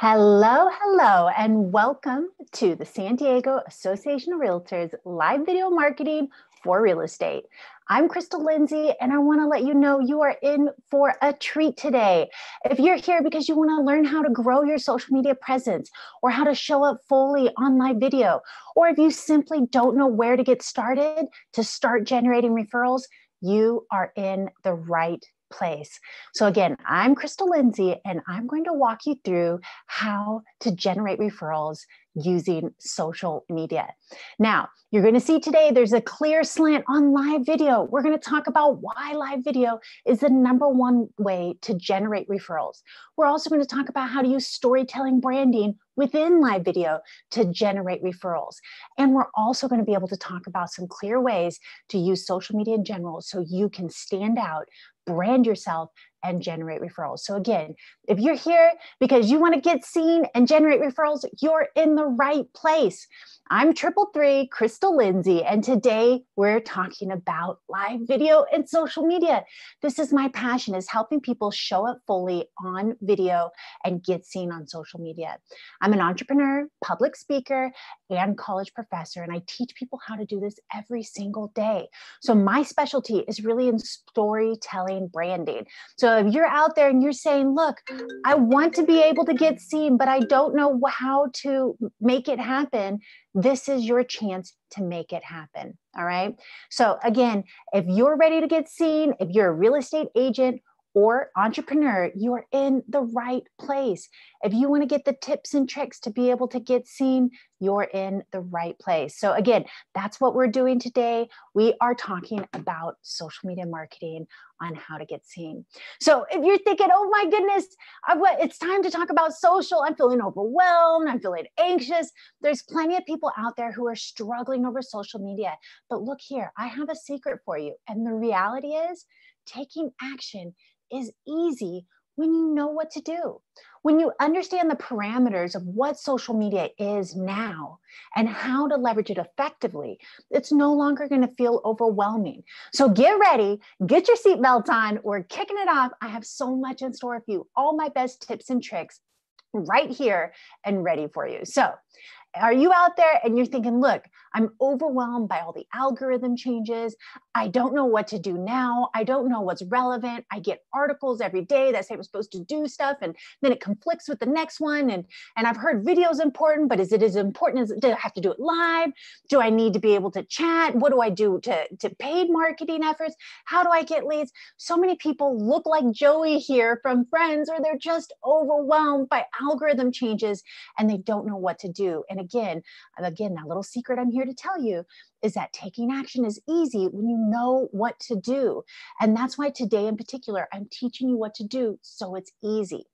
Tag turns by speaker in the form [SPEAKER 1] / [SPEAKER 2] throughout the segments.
[SPEAKER 1] Hello, hello, and welcome to the San Diego Association of Realtors live video marketing for real estate. I'm Crystal Lindsey, and I want to let you know you are in for a treat today. If you're here because you want to learn how to grow your social media presence or how to show up fully on live video, or if you simply don't know where to get started to start generating referrals, you are in the right place. So again, I'm Crystal Lindsey, and I'm going to walk you through how to generate referrals using social media. Now, you're going to see today there's a clear slant on live video. We're going to talk about why live video is the #1 way to generate referrals. We're also going to talk about how to use storytelling branding within live video to generate referrals. And we're also going to be able to talk about some clear ways to use social media in general so you can stand out, brand yourself, and generate referrals. So again, if you're here because you want to get seen and generate referrals, you're in the right place. I'm 333 Crystal Lindsey, and today we're talking about live video and social media. This is my passion, is helping people show up fully on video and get seen on social media. I'm an entrepreneur, public speaker, and college professor, and I teach people how to do this every single day. So my specialty is really in storytelling branding. So if you're out there and you're saying, look, I want to be able to get seen, but I don't know how to make it happen, this is your chance to make it happen. All right. So again, if you're ready to get seen, if you're a real estate agent or entrepreneur, you are in the right place. If you want to get the tips and tricks to be able to get seen, you're in the right place. So again, that's what we're doing today. We are talking about social media marketing on how to get seen. So if you're thinking, oh my goodness, it's time to talk about social, I'm feeling overwhelmed, I'm feeling anxious. There's plenty of people out there who are struggling over social media. But look here, I have a secret for you. And the reality is, taking action is easy when you know what to do. When you understand the parameters of what social media is now and how to leverage it effectively, it's no longer going to feel overwhelming. So get ready, get your seatbelts on, we're kicking it off. I have so much in store for you, all my best tips and tricks right here and ready for you. So are you out there and you're thinking, look, I'm overwhelmed by all the algorithm changes. I don't know what to do now. I don't know what's relevant. I get articles every day that say I'm supposed to do stuff, and then it conflicts with the next one. And I've heard video is important, but is it as important as, do I have to do it live? Do I need to be able to chat? What do I do to paid marketing efforts? How do I get leads? So many people look like Joey here from Friends, or they're just overwhelmed by algorithm changes and they don't know what to do. And again, that little secret I'm here to tell you is that taking action is easy when you know what to do. And that's why today in particular, I'm teaching you what to do so it's easy.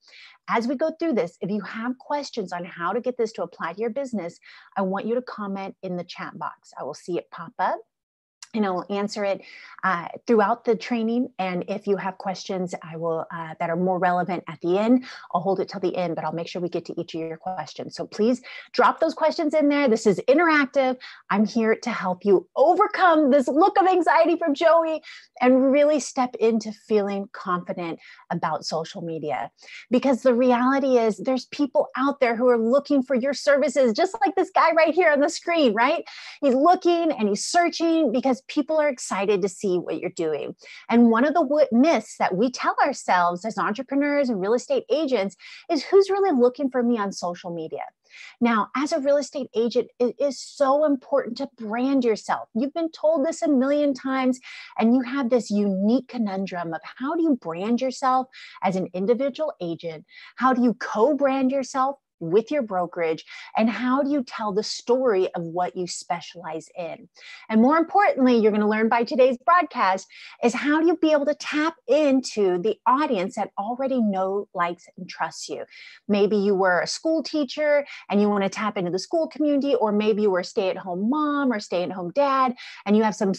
[SPEAKER 1] As we go through this, if you have questions on how to get this to apply to your business, I want you to comment in the chat box. I will see it pop up, and I will answer it throughout the training. And if you have questions I will that are more relevant at the end, I'll hold it till the end, but I'll make sure we get to each of your questions. So please drop those questions in there. This is interactive. I'm here to help you overcome this look of anxiety from Joey and really step into feeling confident about social media. Because the reality is there's people out there who are looking for your services, just like this guy right here on the screen, right? He's looking and he's searching because people are excited to see what you're doing. And one of the myths that we tell ourselves as entrepreneurs and real estate agents is, who's really looking for me on social media? Now, as a real estate agent, it is so important to brand yourself. You've been told this a million times, and you have this unique conundrum of, how do you brand yourself as an individual agent? How do you co-brand yourself with your brokerage? And how do you tell the story of what you specialize in? And more importantly, you're going to learn by today's broadcast is, how do you be able to tap into the audience that already know, likes, and trusts you? Maybe you were a school teacher and you want to tap into the school community, or maybe you were a stay-at-home mom or stay-at-home dad and you have some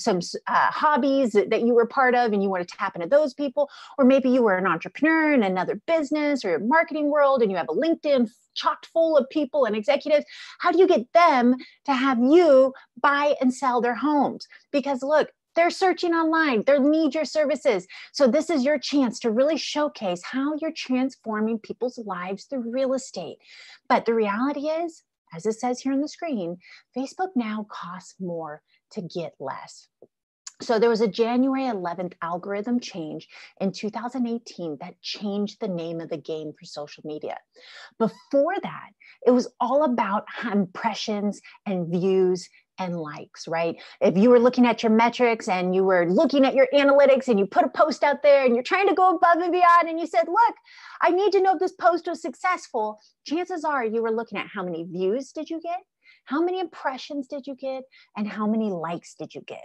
[SPEAKER 1] hobbies that you were part of and you want to tap into those people. Or maybe you were an entrepreneur in another business or marketing world and you have a LinkedIn chocked full of people and executives. How do you get them to have you buy and sell their homes? Because look, They're searching online. They need your services. So this is your chance to really showcase how you're transforming people's lives through real estate. But the reality is, as it says here on the screen, Facebook now costs more to get less. So there was a January 11th algorithm change in 2018 that changed the name of the game for social media. Before that, it was all about impressions and views and likes, right? If you were looking at your metrics and you were looking at your analytics and you put a post out there and you're trying to go above and beyond and you said, look, I need to know if this post was successful, chances are you were looking at how many views did you get, how many impressions did you get, and how many likes did you get.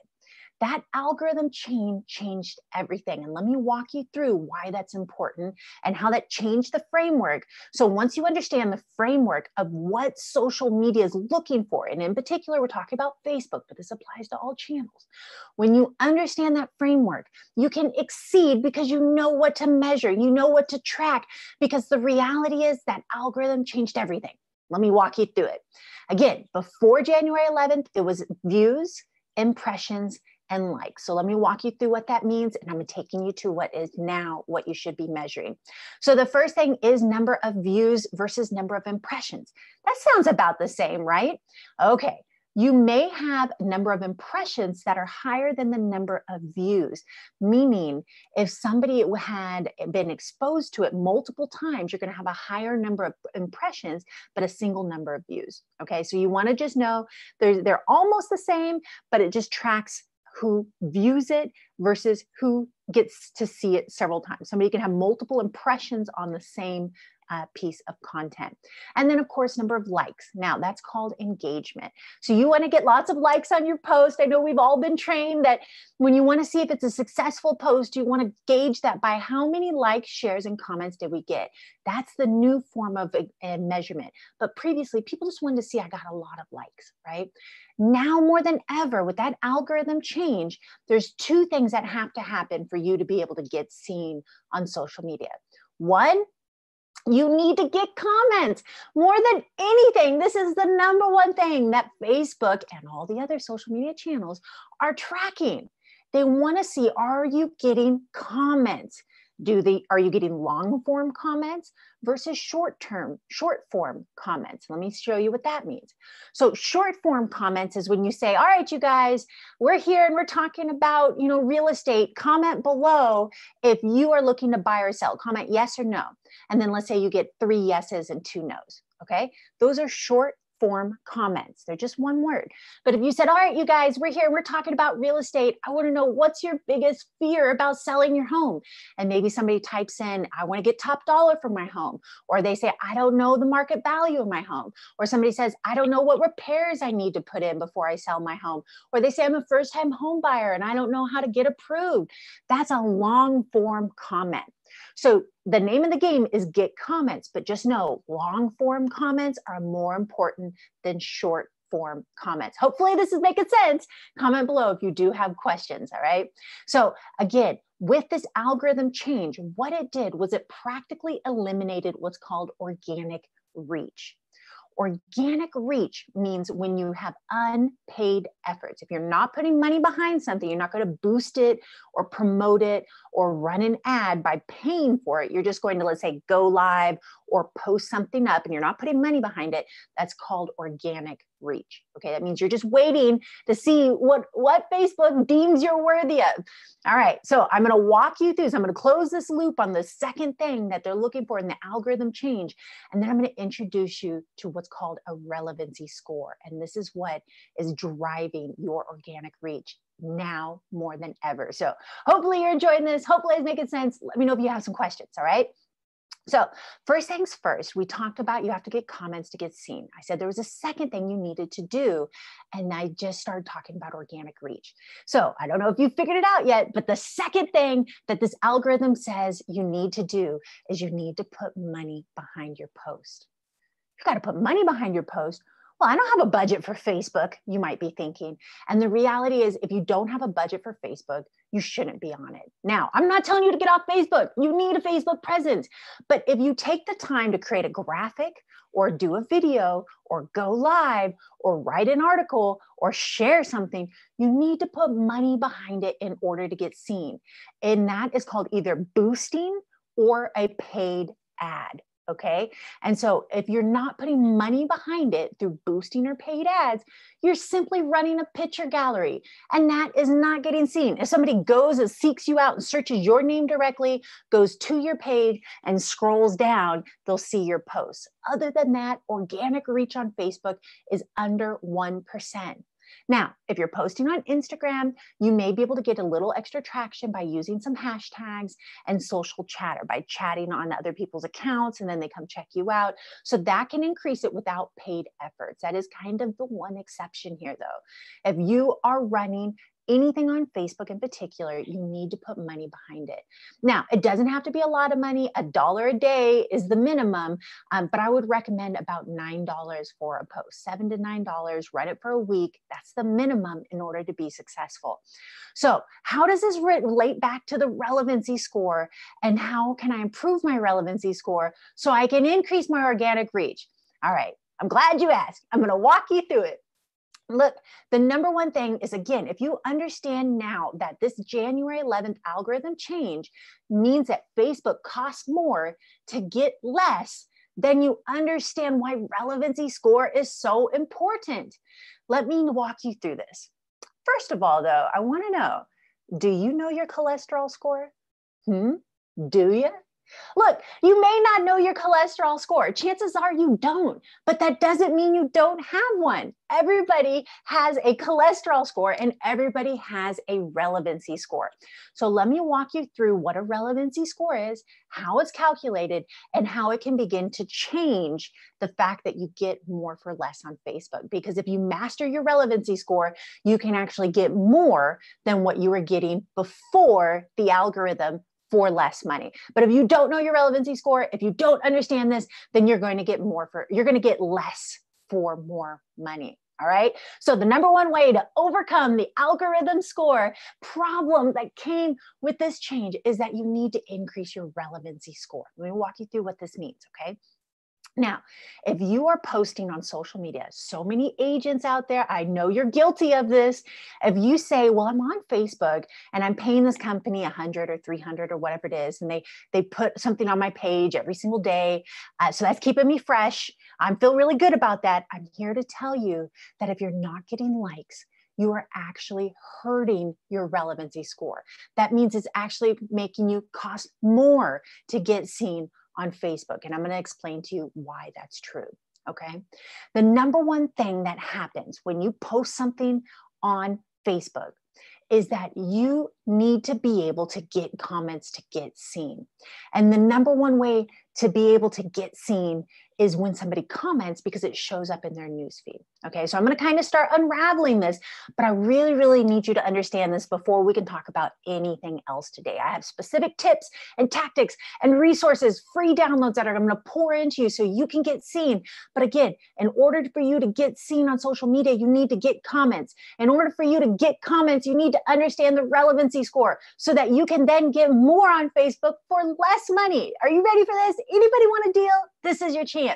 [SPEAKER 1] That algorithm change changed everything. And let me walk you through why that's important and how that changed the framework. So once you understand the framework of what social media is looking for, and in particular, we're talking about Facebook, but this applies to all channels. When you understand that framework, you can exceed because you know what to measure, you know what to track, because the reality is that algorithm changed everything. Let me walk you through it. Again, before January 11th, it was views, impressions, and likes. So let me walk you through what that means, and I'm taking you to what is now what you should be measuring. So the first thing is number of views versus number of impressions. That sounds about the same, right? Okay. You may have a number of impressions that are higher than the number of views, meaning if somebody had been exposed to it multiple times, you're going to have a higher number of impressions, but a single number of views. Okay, so you want to just know they're almost the same, but it just tracks who views it versus who gets to see it several times. Somebody can have multiple impressions on the same piece of content. And then of course, number of likes. Now that's called engagement. So you want to get lots of likes on your post. I know we've all been trained that when you want to see if it's a successful post, you want to gauge that by how many likes, shares, and comments did we get. That's the new form of a measurement. But previously, people just wanted to see I got a lot of likes, right? Now more than ever, with that algorithm change, there's two things that have to happen for you to be able to get seen on social media. One, you need to get comments. More than anything, this is the number one thing that Facebook and all the other social media channels are tracking. They want to see, are you getting comments? Are you getting long form comments versus short form comments? Let me show you what that means. So short form comments is when you say, all right, you guys, we're here and we're talking about, real estate. Comment below if you are looking to buy or sell. Comment yes or no. And then let's say you get 3 yeses and 2 nos. Okay. Those are short form comments. They're just one word. But if you said, all right, you guys, we're here, we're talking about real estate. I want to know, what's your biggest fear about selling your home? And maybe somebody types in, I want to get top dollar for my home. Or they say, I don't know the market value of my home. Or somebody says, I don't know what repairs I need to put in before I sell my home. Or they say, I'm a first time home buyer and I don't know how to get approved. That's a long form comment. So the name of the game is get comments, but just know long form comments are more important than short form comments. Hopefully this is making sense. Comment below if you do have questions, all right? So again, with this algorithm change, what it did was it practically eliminated what's called organic reach. Organic reach means when you have unpaid efforts. If you're not putting money behind something, you're not going to boost it or promote it or run an ad by paying for it. You're just going to, let's say, go live or post something up and you're not putting money behind it. That's called organic reach. Okay, that means you're just waiting to see what Facebook deems you're worthy of. All right, so I'm going to walk you through. So I'm going to close this loop on the second thing that they're looking for in the algorithm change. And then I'm going to introduce you to what's called a relevancy score. And this is what is driving your organic reach now more than ever. So hopefully you're enjoying this. Hopefully it's making sense. Let me know if you have some questions. All right. So first things first, we talked about you have to get comments to get seen. I said there was a second thing you needed to do, and I just started talking about organic reach. So I don't know if you figured it out yet, but the second thing that this algorithm says you need to do is you need to put money behind your post. You've got to put money behind your post. Well, I don't have a budget for Facebook, you might be thinking. And the reality is, if you don't have a budget for Facebook, you shouldn't be on it. Now, I'm not telling you to get off Facebook. You need a Facebook presence. But if you take the time to create a graphic or do a video or go live or write an article or share something, you need to put money behind it in order to get seen. And that is called either boosting or a paid ad. Okay. And so if you're not putting money behind it through boosting or paid ads, you're simply running a picture gallery, and that is not getting seen. If somebody goes and seeks you out and searches your name directly, goes to your page and scrolls down, they'll see your posts. Other than that, organic reach on Facebook is under 1%. Now, if you're posting on Instagram, you may be able to get a little extra traction by using some hashtags and social chatter, by chatting on other people's accounts, and then they come check you out. So that can increase it without paid efforts. That is kind of the one exception here, though. If you are running anything on Facebook in particular, you need to put money behind it. Now, it doesn't have to be a lot of money. $1 a day is the minimum, but I would recommend about $9 for a post, $7 to $9, run it for a week. That's the minimum in order to be successful. So how does this relate back to the relevancy score, and how can I improve my relevancy score so I can increase my organic reach? All right, I'm glad you asked. I'm going to walk you through it. Look, the number one thing is, again, if you understand now that this January 11th algorithm change means that Facebook costs more to get less, then you understand why relevancy score is so important. Let me walk you through this. First of all, though, I want to know, do you know your cholesterol score? Do you? Look, you may not know your cholesterol score. Chances are you don't, but that doesn't mean you don't have one. Everybody has a cholesterol score and everybody has a relevancy score. So let me walk you through what a relevancy score is, how it's calculated, and how it can begin to change the fact that you get more for less on Facebook. Because if you master your relevancy score, you can actually get more than what you were getting before the algorithm for less money. But if you don't know your relevancy score, if you don't understand this, then you're going to get less for more money. All right. So the number one way to overcome the algorithm score problem that came with this change is that you need to increase your relevancy score. Let me walk you through what this means. Okay. Now, if you are posting on social media, so many agents out there, I know you're guilty of this. If you say, well, I'm on Facebook and I'm paying this company $100 or $300 or whatever it is, and they put something on my page every single day. So that's keeping me fresh. I feel really good about that. I'm here to tell you that if you're not getting likes, you are actually hurting your relevancy score. That means it's actually making you cost more to get seen on Facebook. And I'm going to explain to you why that's true. Okay. The number one thing that happens when you post something on Facebook is that you need to be able to get comments to get seen. And the number one way to be able to get seen is when somebody comments, because it shows up in their newsfeed. Okay, so I'm going to kind of start unraveling this, but I really, really need you to understand this before we can talk about anything else today. I have specific tips and tactics and resources, free downloads that I'm going to pour into you so you can get seen. But again, in order for you to get seen on social media, you need to get comments. In order for you to get comments, you need to understand the relevancy score so that you can then get more on Facebook for less money. Are you ready for this? Anybody want a deal? This is your chance.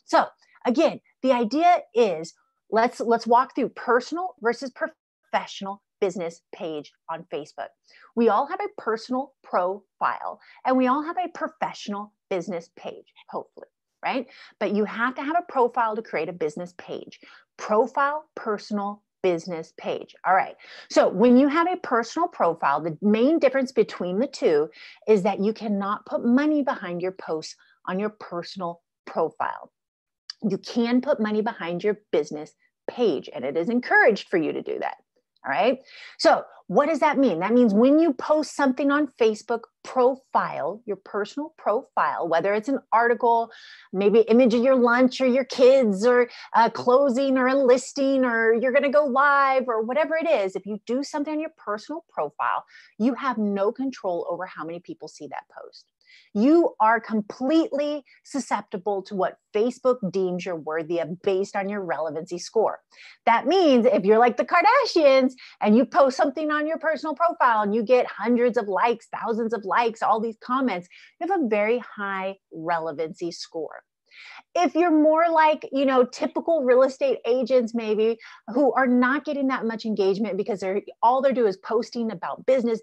[SPEAKER 1] So again, the idea is let's walk through personal versus professional business page on Facebook. We all have a personal profile and we all have a professional business page, hopefully, right? But you have to have a profile to create a business page. Profile, personal, business page. All right. So when you have a personal profile, the main difference between the two is that you cannot put money behind your posts on your personal profile. You can put money behind your business page, and it is encouraged for you to do that. All right. So what does that mean? That means when you post something on Facebook profile, your personal profile, whether it's an article, maybe image of your lunch or your kids or a closing or a listing, or you're going to go live or whatever it is, if you do something on your personal profile, you have no control over how many people see that post. You are completely susceptible to what Facebook deems you're worthy of based on your relevancy score. That means if you're like the Kardashians and you post something on your personal profile and you get hundreds of likes, thousands of likes, all these comments, you have a very high relevancy score. If you're more like, typical real estate agents, maybe, who are not getting that much engagement because all they're doing is posting about business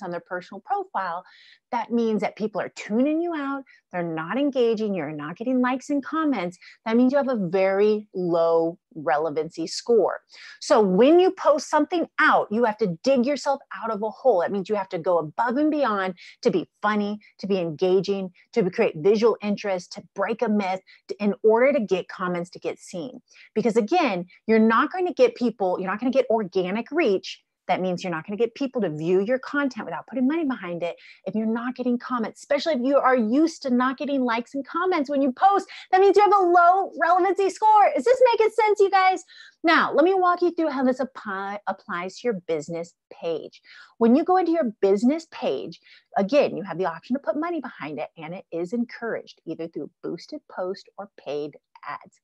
[SPEAKER 1] on their personal profile, that means that people are tuning you out. They're not engaging. You're not getting likes and comments. That means you have a very low relevancy score. So when you post something out, you have to dig yourself out of a hole. That means you have to go above and beyond to be funny, to be engaging, to create visual interest, to break a myth, in order to get comments, to get seen. Because again, you're not going to get people, you're not going to get organic reach. That means you're not going to get people to view your content without putting money behind it if you're not getting comments, especially if you are used to not getting likes and comments when you post. That means you have a low relevancy score. Is this making sense, you guys? Now, let me walk you through how this applies to your business page. When you go into your business page, again, you have the option to put money behind it, and it is encouraged either through boosted post or paid ads.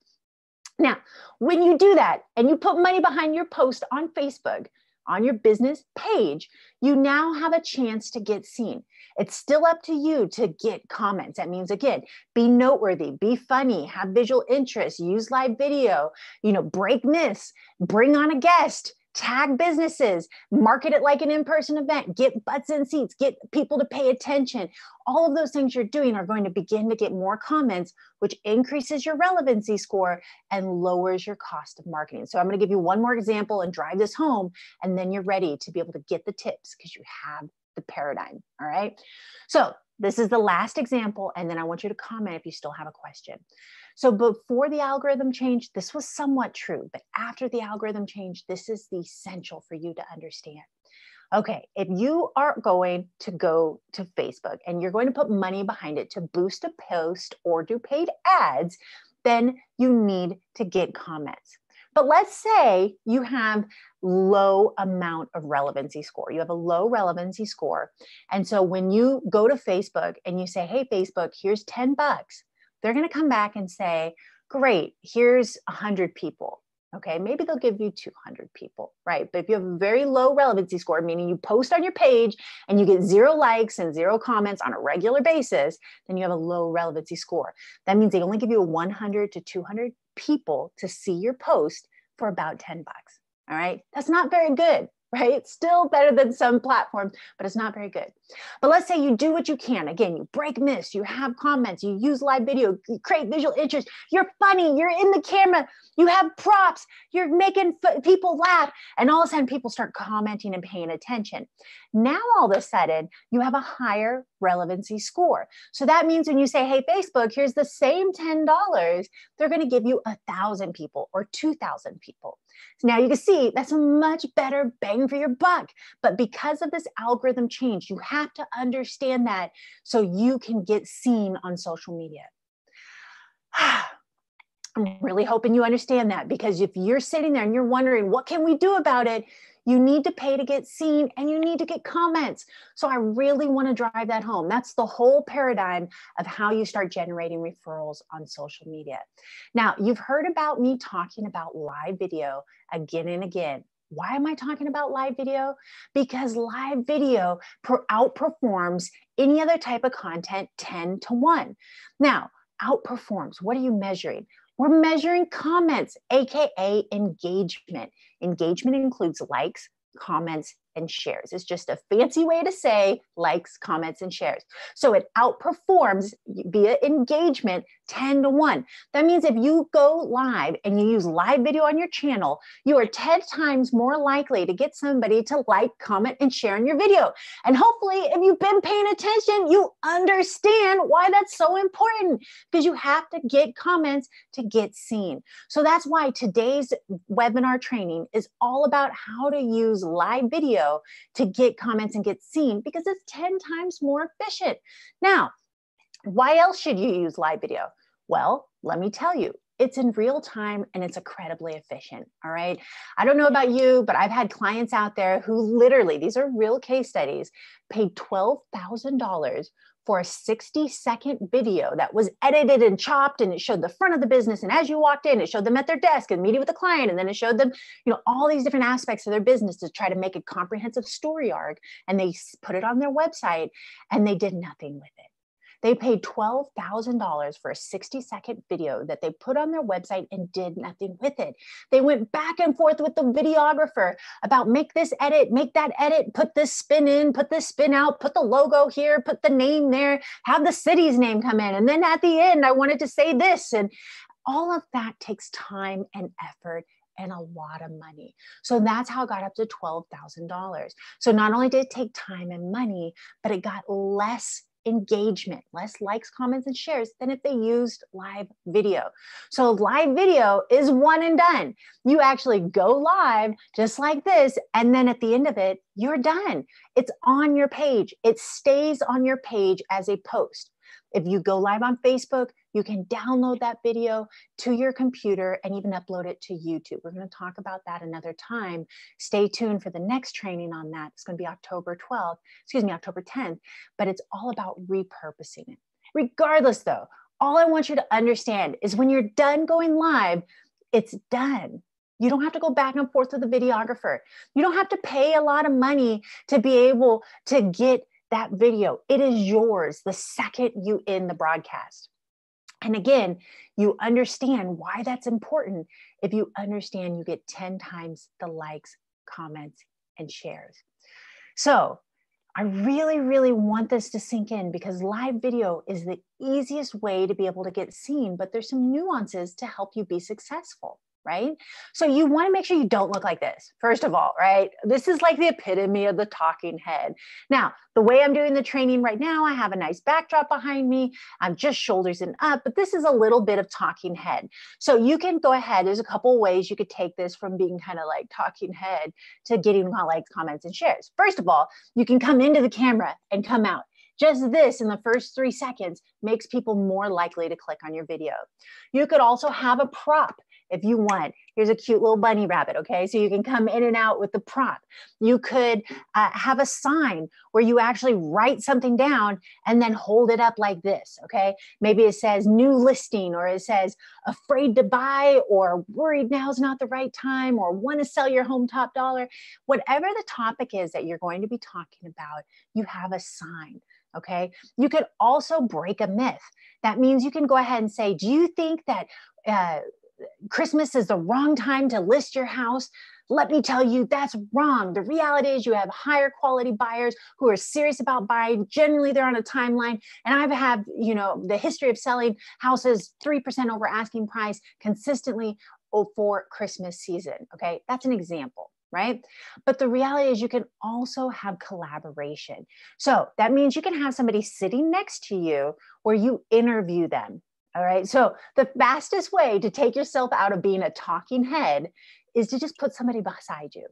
[SPEAKER 1] Now, when you do that and you put money behind your post on Facebook, on your business page, you now have a chance to get seen. It's still up to you to get comments. That means, again, be noteworthy, be funny, have visual interest, use live video, break myths, bring on a guest, tag businesses, market it like an in-person event, get butts in seats, get people to pay attention. All of those things you're doing are going to begin to get more comments, which increases your relevancy score and lowers your cost of marketing. So I'm going to give you one more example and drive this home, and then you're ready to be able to get the tips because you have the paradigm. All right. So this is the last example, and then I want you to comment if you still have a question. So before the algorithm change, this was somewhat true, but after the algorithm change, this is the essential for you to understand. Okay, if you are going to go to Facebook and you're going to put money behind it to boost a post or do paid ads, then you need to get comments. But let's say you have low amount of relevancy score. You have a low relevancy score. And so when you go to Facebook and you say, hey, Facebook, here's $10, they're going to come back and say, great, here's 100 people. Okay, maybe they'll give you 200 people, right? But if you have a very low relevancy score, meaning you post on your page and you get 0 likes and 0 comments on a regular basis, then you have a low relevancy score. That means they only give you 100 to 200 people to see your post for about $10. All right, that's not very good, right? It's still better than some platforms, but it's not very good. But let's say you do what you can. Again, you break myths, you have comments, you use live video, you create visual interest, you're funny, you're in the camera, you have props, you're making people laugh, and all of a sudden people start commenting and paying attention. Now, all of a sudden, you have a higher relevancy score. So that means when you say, hey, Facebook, here's the same $10, they're going to give you 1,000 people or 2,000 people. So now you can see that's a much better bang for your buck. But because of this algorithm change, you have to understand that so you can get seen on social media. I'm really hoping you understand that, because if you're sitting there and you're wondering, what can we do about it? You need to pay to get seen and you need to get comments. So I really want to drive that home. That's the whole paradigm of how you start generating referrals on social media. Now, you've heard about me talking about live video again and again. Why am I talking about live video? Because live video outperforms any other type of content 10 to 1. Now, outperforms, what are you measuring? We're measuring comments, AKA engagement. Engagement includes likes, comments, and shares. It's just a fancy way to say likes, comments, and shares. So it outperforms via engagement 10 to 1. That means if you go live and you use live video on your channel, you are 10 times more likely to get somebody to like, comment, and share on your video. And hopefully, if you've been paying attention, you understand why that's so important, because you have to get comments to get seen. So that's why today's webinar training is all about how to use live video to get comments and get seen, because it's 10 times more efficient. Now, why else should you use live video? Well, let me tell you, it's in real time and it's incredibly efficient. All right. I don't know about you, but I've had clients out there who literally, these are real case studies, paid $12,000 for a 60-second video that was edited and chopped, and it showed the front of the business. And as you walked in, it showed them at their desk and meeting with the client. And then it showed them, all these different aspects of their business to try to make a comprehensive story arc. And they put it on their website and they did nothing with it. They paid $12,000 for a 60-second video that they put on their website and did nothing with it. They went back and forth with the videographer about make this edit, make that edit, put this spin in, put this spin out, put the logo here, put the name there, have the city's name come in. And then at the end, I wanted to say this. And all of that takes time and effort and a lot of money. So that's how it got up to $12,000. So not only did it take time and money, but it got less engagement, less likes, comments, and shares than if they used live video. So live video is one and done. You actually go live just like this, and then at the end of it, you're done. It's on your page. It stays on your page as a post. If you go live on Facebook, you can download that video to your computer and even upload it to YouTube. We're going to talk about that another time. Stay tuned for the next training on that. It's going to be October 10th, but it's all about repurposing it. Regardless though, all I want you to understand is when you're done going live, it's done. You don't have to go back and forth with the videographer. You don't have to pay a lot of money to be able to get that video. It is yours the second you end the broadcast. And again, you understand why that's important if you understand you get 10 times the likes, comments, and shares. So I really, really want this to sink in because live video is the easiest way to be able to get seen, but there's some nuances to help you be successful. Right? So you want to make sure you don't look like this, first of all, right? This is like the epitome of the talking head. Now, the way I'm doing the training right now, I have a nice backdrop behind me. I'm just shoulders and up, but this is a little bit of talking head. So you can go ahead. There's a couple of ways you could take this from being kind of like talking head to getting likes, comments, and shares. First of all, you can come into the camera and come out. Just this in the first 3 seconds makes people more likely to click on your video. You could also have a prop if you want. Here's a cute little bunny rabbit, okay? So you can come in and out with the prop. You could have a sign where you actually write something down and then hold it up like this, okay? Maybe it says new listing, or it says afraid to buy, or worried now's not the right time, or want to sell your home top dollar. Whatever the topic is that you're going to be talking about, you have a sign. Okay. You could also break a myth. That means you can go ahead and say, do you think that Christmas is the wrong time to list your house? Let me tell you, that's wrong. The reality is you have higher quality buyers who are serious about buying. Generally, they're on a timeline. And I've had, the history of selling houses 3% over asking price consistently for Christmas season. Okay. That's an example. Right? But the reality is you can also have collaboration. So that means you can have somebody sitting next to you where you interview them. All right. So the fastest way to take yourself out of being a talking head is to just put somebody beside you.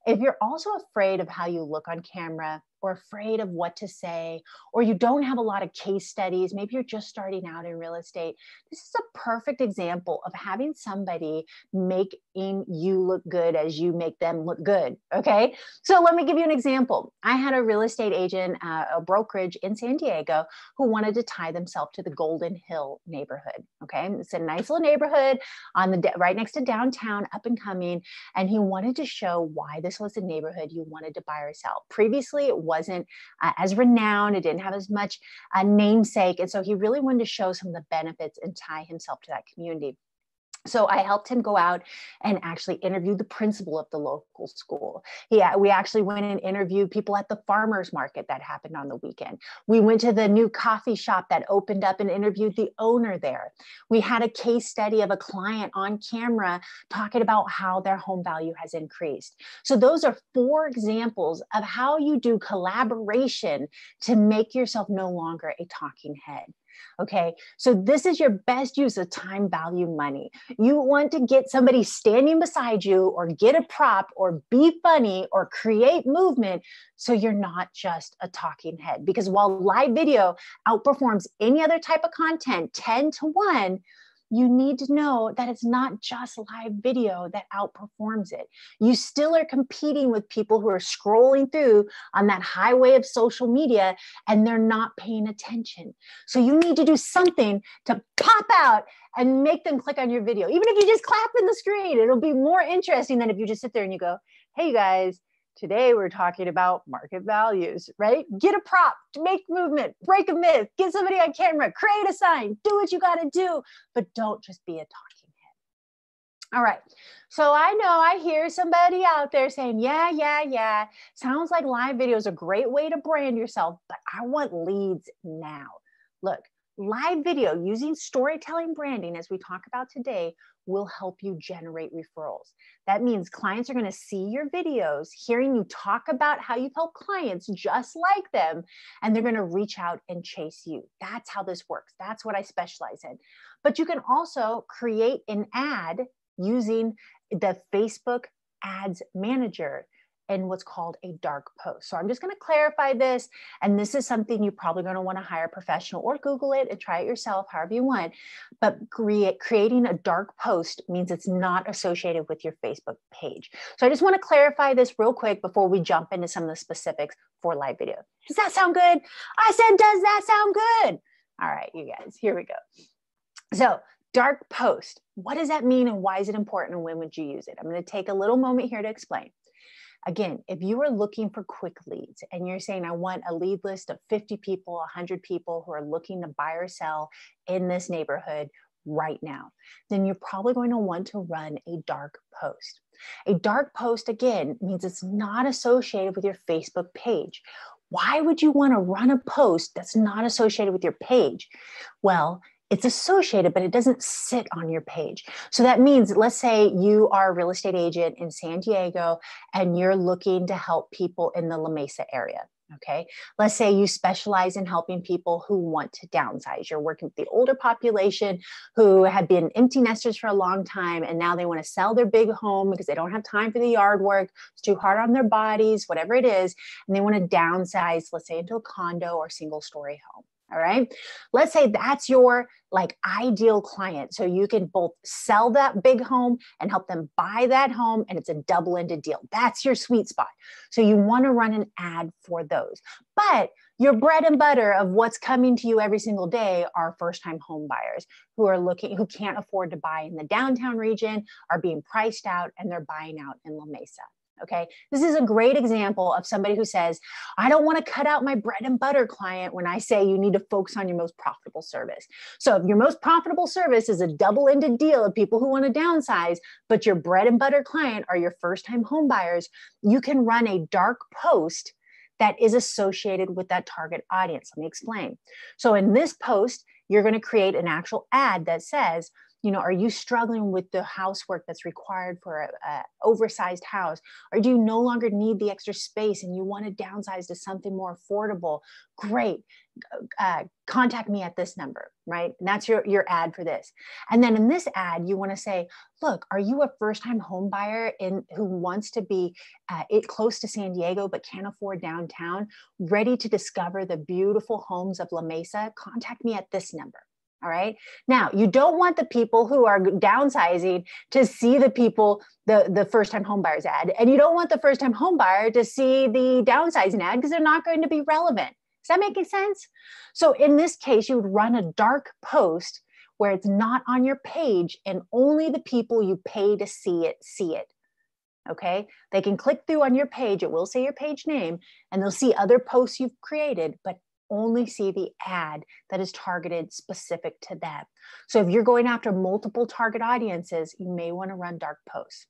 [SPEAKER 1] If you're also afraid of how you look on camera, or afraid of what to say, or you don't have a lot of case studies, maybe you're just starting out in real estate, this is a perfect example of having somebody making you look good as you make them look good, okay? So let me give you an example. I had a real estate agent, a brokerage in San Diego, who wanted to tie themselves to the Golden Hill neighborhood, okay? It's a nice little neighborhood on right next to downtown, up and coming, and he wanted to show why this was a neighborhood you wanted to buy or sell. Previously, it wasn't as renowned. It didn't have as much namesake. And so he really wanted to show some of the benefits and tie himself to that community. So I helped him go out and actually interview the principal of the local school. We actually went and interviewed people at the farmers market that happened on the weekend. We went to the new coffee shop that opened up and interviewed the owner there. We had a case study of a client on camera talking about how their home value has increased. So those are 4 examples of how you do collaboration to make yourself no longer a talking head. Okay, so this is your best use of time, value, money. You want to get somebody standing beside you, or get a prop, or be funny, or create movement, so you're not just a talking head. Because while live video outperforms any other type of content 10 to 1, you need to know that it's not just live video that outperforms it. You still are competing with people who are scrolling through on that highway of social media and they're not paying attention. So you need to do something to pop out and make them click on your video. Even if you just clap in the screen, it'll be more interesting than if you just sit there and you go, hey, you guys, Today, we're talking about market values, right? Get a prop, make movement, break a myth, get somebody on camera, create a sign, do what you got to do, but don't just be a talking head. All right. So I know I hear somebody out there saying, yeah. Sounds like live video is a great way to brand yourself, but I want leads now. Look, live video using storytelling branding, as we talk about today, will help you generate referrals. That means clients are going to see your videos, hearing you talk about how you help clients just like them, and they're going to reach out and chase you. That's how this works. That's what I specialize in. But you can also create an ad using the Facebook Ads Manager and what's called a dark post. So I'm just going to clarify this. And this is something you're probably going to want to hire a professional or Google it and try it yourself, however you want. But creating a dark post means it's not associated with your Facebook page. So I just want to clarify this real quick before we jump into some of the specifics for live video. Does that sound good? I said, does that sound good? All right, you guys, here we go. So dark post, what does that mean and why is it important and when would you use it? I'm going to take a little moment here to explain. Again, if you are looking for quick leads and you're saying, I want a lead list of 50 people, 100 people who are looking to buy or sell in this neighborhood right now, then you're probably going to want to run a dark post. A dark post, again, means it's not associated with your Facebook page. Why would you want to run a post that's not associated with your page? Well, it's associated, but it doesn't sit on your page. So that means, let's say you are a real estate agent in San Diego and you're looking to help people in the La Mesa area. Okay. Let's say you specialize in helping people who want to downsize. You're working with the older population who have been empty nesters for a long time. And now they want to sell their big home because they don't have time for the yard work. It's too hard on their bodies, whatever it is. And they want to downsize, let's say into a condo or single story home. All right. Let's say that's your ideal client. So you can both sell that big home and help them buy that home. And it's a double-ended deal. That's your sweet spot. So you want to run an ad for those. But your bread and butter of what's coming to you every single day are first-time home buyers who can't afford to buy in the downtown region, are being priced out, and they're buying out in La Mesa. Okay, this is a great example of somebody who says, I don't want to cut out my bread and butter client when I say you need to focus on your most profitable service. So if your most profitable service is a double-ended deal of people who want to downsize, but your bread and butter client are your first-time home buyers, you can run a dark post that is associated with that target audience. Let me explain. So in this post, you're going to create an actual ad that says, are you struggling with the housework that's required for an oversized house? Or do you no longer need the extra space and you want to downsize to something more affordable? Great. Contact me at this number, right? And that's your ad for this. And then in this ad, you want to say, look, are you a first-time home buyer who wants to be close to San Diego but can't afford downtown, ready to discover the beautiful homes of La Mesa? Contact me at this number. All right. Now, you don't want the people who are downsizing to see the first-time home buyers ad. And you don't want the first-time home buyer to see the downsizing ad because they're not going to be relevant. Is that making sense? So in this case, you would run a dark post where it's not on your page and only the people you pay to see it. Okay. They can click through on your page. It will say your page name and they'll see other posts you've created, but only see the ad that is targeted specific to them. So if you're going after multiple target audiences, you may want to run dark posts.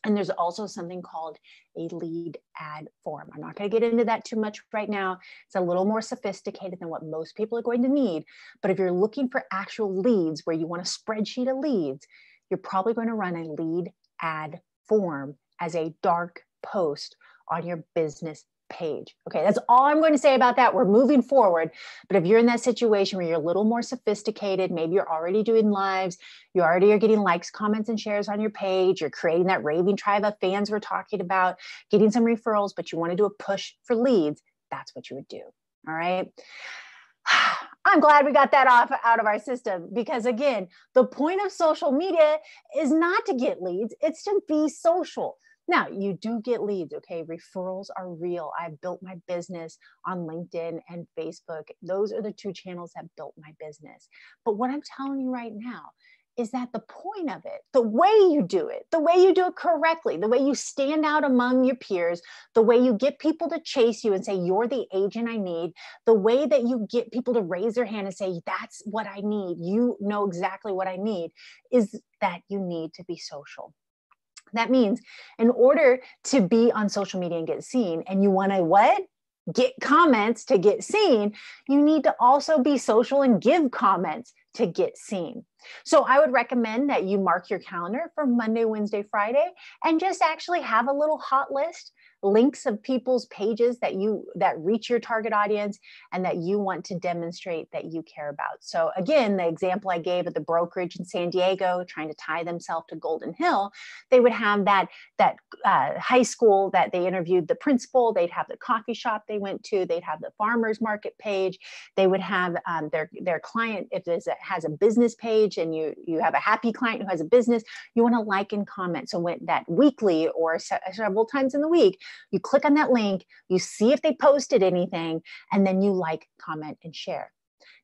[SPEAKER 1] And there's also something called a lead ad form. I'm not going to get into that too much right now. It's a little more sophisticated than what most people are going to need. But if you're looking for actual leads where you want a spreadsheet of leads, you're probably going to run a lead ad form as a dark post on your business page. Okay, that's all I'm going to say about that. We're moving forward. But if you're in that situation where you're a little more sophisticated, maybe you're already doing lives, you already are getting likes, comments, and shares on your page, you're creating that raving tribe of fans we're talking about, getting some referrals, but you want to do a push for leads, that's what you would do. All right. I'm glad we got that out of our system because, again, the point of social media is not to get leads, it's to be social. Now, you do get leads, okay? Referrals are real. I've built my business on LinkedIn and Facebook. Those are the two channels that built my business. But what I'm telling you right now is that the point of it, the way you do it correctly, the way you stand out among your peers, the way you get people to chase you and say, you're the agent I need, the way that you get people to raise their hand and say, that's what I need, you know exactly what I need, is that you need to be social. That means in order to be on social media and get seen, and you want to what? Get comments to get seen, you need to also be social and give comments to get seen. So I would recommend that you mark your calendar for Monday, Wednesday, Friday, and just actually have a little hot list, links of people's pages that reach your target audience and that you want to demonstrate that you care about. So again, the example I gave at the brokerage in San Diego, trying to tie themselves to Golden Hill, they would have that high school that they interviewed the principal, they'd have the coffee shop they went to, they'd have the farmer's market page, they would have their client, if it has a business page and you have a happy client who has a business, you want to like and comment. So when that weekly or several times in the week, you click on that link, you see if they posted anything, and then you like, comment, and share.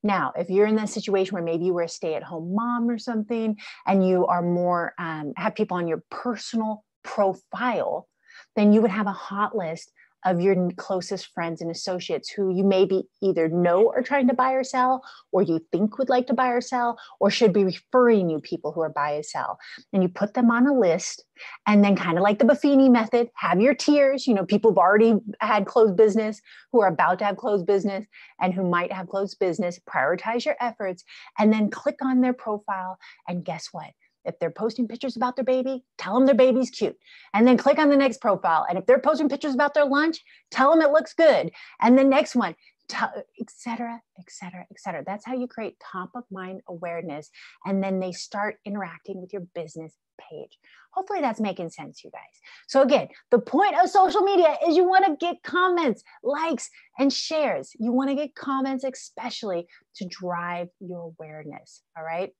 [SPEAKER 1] Now, if you're in that situation where maybe you were a stay-at-home mom or something, and you are more, have people on your personal profile, then you would have a hot list of your closest friends and associates who you maybe either know are trying to buy or sell, or you think would like to buy or sell, or should be referring you people who are buy or sell. And you put them on a list, and then kind of like the Buffini method, have your tiers, people who've already had closed business, who are about to have closed business, and who might have closed business, prioritize your efforts, and then click on their profile. And guess what? If they're posting pictures about their baby, tell them their baby's cute. And then click on the next profile. And if they're posting pictures about their lunch, tell them it looks good. And the next one, et cetera, et cetera, et cetera. That's how you create top of mind awareness. And then they start interacting with your business page. Hopefully that's making sense, you guys. So again, the point of social media is you want to get comments, likes, and shares. You want to get comments, especially to drive your awareness. All right.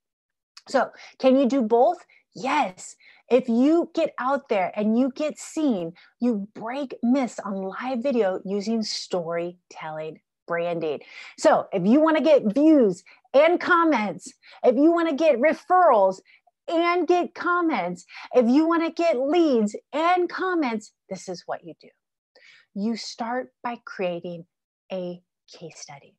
[SPEAKER 1] So can you do both? Yes. If you get out there and you get seen, you break myths on live video using storytelling branding. So if you want to get views and comments, if you want to get referrals and get comments, if you want to get leads and comments, this is what you do. You start by creating a case study.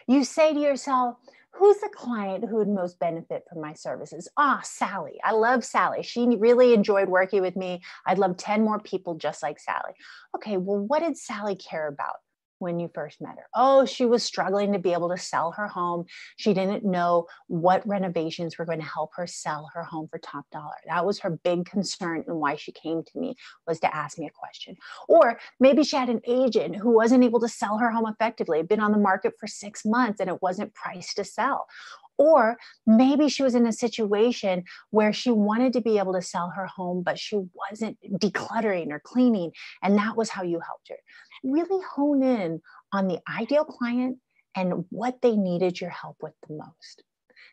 [SPEAKER 1] You say to yourself, who's the client who would most benefit from my services? Sally. I love Sally. She really enjoyed working with me. I'd love 10 more people just like Sally. Okay, well, what did Sally care about when you first met her? She was struggling to be able to sell her home. She didn't know what renovations were going to help her sell her home for top dollar. That was her big concern, and why she came to me was to ask me a question. Or maybe she had an agent who wasn't able to sell her home effectively. It had been on the market for 6 months and it wasn't priced to sell. Or maybe she was in a situation where she wanted to be able to sell her home, but she wasn't decluttering or cleaning. And that was how you helped her. Really hone in on the ideal client and what they needed your help with the most.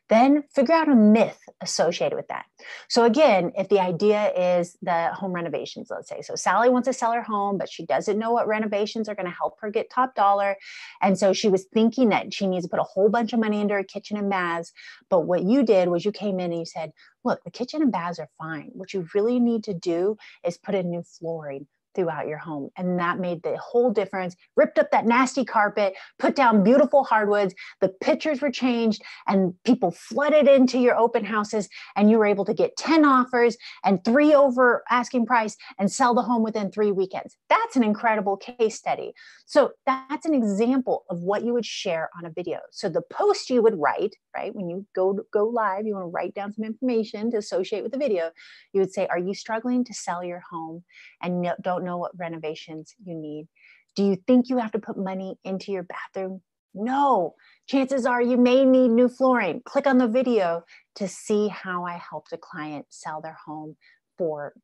[SPEAKER 1] Then figure out a myth associated with that. So again, if the idea is the home renovations, let's say, so Sally wants to sell her home, but she doesn't know what renovations are going to help her get top dollar. And so she was thinking that she needs to put a whole bunch of money into her kitchen and baths. But what you did was you came in and you said, look, the kitchen and baths are fine. What you really need to do is put in new flooring throughout your home. And that made the whole difference. Ripped up that nasty carpet, put down beautiful hardwoods, the pictures were changed, and people flooded into your open houses, and you were able to get 10 offers and 3 over asking price and sell the home within 3 weekends. That's an incredible case study. So that's an example of what you would share on a video. So the post you would write, right? When you go live, you want to write down some information to associate with the video. You would say, are you struggling to sell your home and don't know what renovations you need? Do you think you have to put money into your bathroom? No. Chances are you may need new flooring. Click on the video to see how I helped a client sell their home for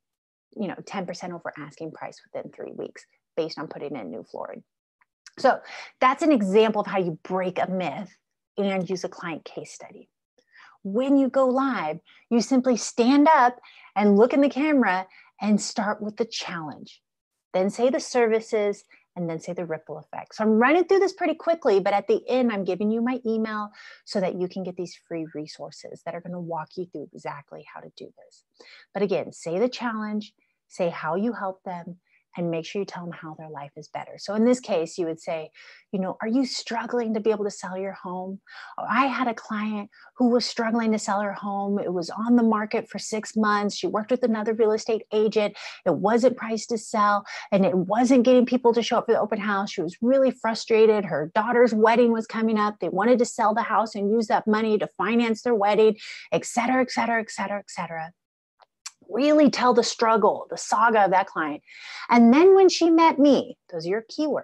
[SPEAKER 1] 10% over asking price within 3 weeks based on putting in new flooring. So that's an example of how you break a myth and use a client case study. When you go live, you simply stand up and look in the camera and start with the challenge. Then say the services, and then say the ripple effect. So I'm running through this pretty quickly, but at the end, I'm giving you my email so that you can get these free resources that are going to walk you through exactly how to do this. But again, say the challenge, say how you help them, and make sure you tell them how their life is better. So in this case, you would say, are you struggling to be able to sell your home? I had a client who was struggling to sell her home. It was on the market for 6 months. She worked with another real estate agent. It wasn't priced to sell, and it wasn't getting people to show up for the open house. She was really frustrated. Her daughter's wedding was coming up. They wanted to sell the house and use that money to finance their wedding, et cetera, et cetera, et cetera, et cetera. Really tell the struggle, the saga of that client. And then when she met me, those are your keywords.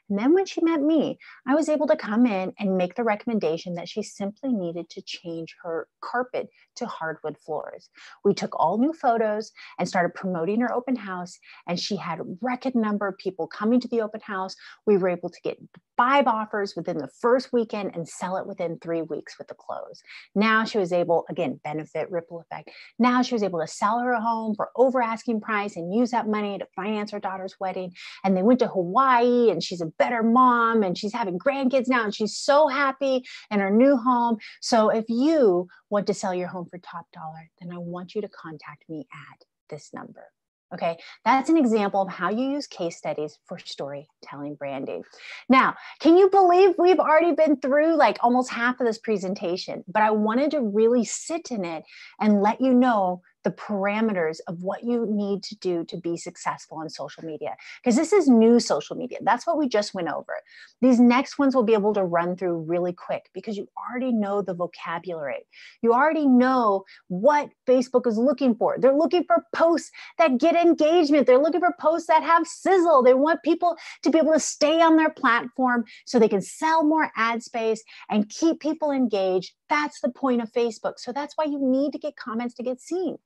[SPEAKER 1] And then when she met me, I was able to come in and make the recommendation that she simply needed to change her carpet to hardwood floors. We took all new photos and started promoting her open house, and she had a record number of people coming to the open house. We were able to get 5 offers within the first weekend and sell it within 3 weeks with the close. Now she was able, again, benefit, ripple effect. Now she was able to sell her home for over asking price and use that money to finance her daughter's wedding. And they went to Hawaii, and she's a better mom, and she's having grandkids now, and she's so happy in her new home. So if you want to sell your home for top dollar, then I want you to contact me at this number. Okay, that's an example of how you use case studies for storytelling branding. Now, can you believe we've already been through like almost half of this presentation, but I wanted to really sit in it and let you know the parameters of what you need to do to be successful on social media, because this is new social media. That's what we just went over. These next ones will be able to run through really quick because you already know the vocabulary. You already know what Facebook is looking for. They're looking for posts that get engagement. They're looking for posts that have sizzle. They want people to be able to stay on their platform so they can sell more ad space and keep people engaged. That's the point of Facebook. So that's why you need to get comments to get seen.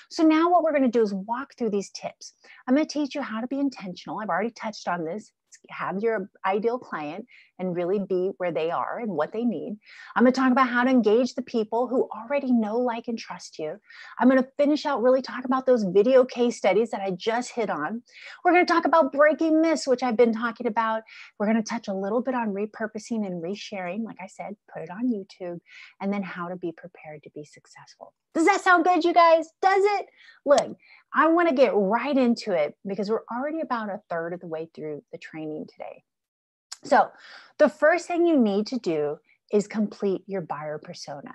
[SPEAKER 1] So now what we're going to do is walk through these tips. I'm going to teach you how to be intentional. I've already touched on this. Have your ideal client and really be where they are and what they need. I'm going to talk about how to engage the people who already know, like, and trust you. I'm going to finish out really talk about those video case studies that I just hit on. We're going to talk about breaking myths, which I've been talking about. We're going to touch a little bit on repurposing and resharing. Like I said, put it on YouTube, and then how to be prepared to be successful. Does that sound good, you guys? Does it? Look, I want to get right into it because we're already about a third of the way through the training today. So the first thing you need to do is complete your buyer persona.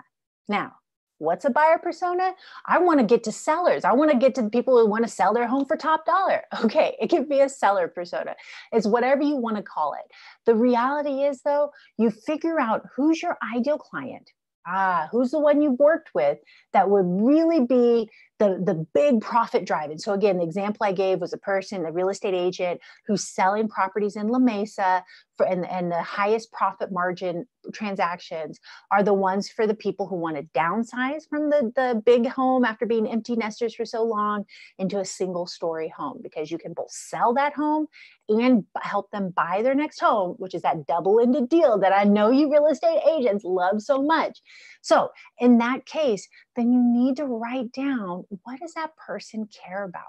[SPEAKER 1] Now, what's a buyer persona? I want to get to sellers. I want to get to the people who want to sell their home for top dollar. Okay, it can be a seller persona. It's whatever you want to call it. The reality is, though, you figure out who's your ideal client. Who's the one you've worked with that would really be the big profit driving. So again, the example I gave was a person, a real estate agent who's selling properties in La Mesa and the highest profit margin transactions are the ones for the people who want to downsize from the big home after being empty nesters for so long into a single story home, because you can both sell that home and help them buy their next home, which is that double-ended deal that I know you real estate agents love so much. So in that case, then you need to write down, what does that person care about?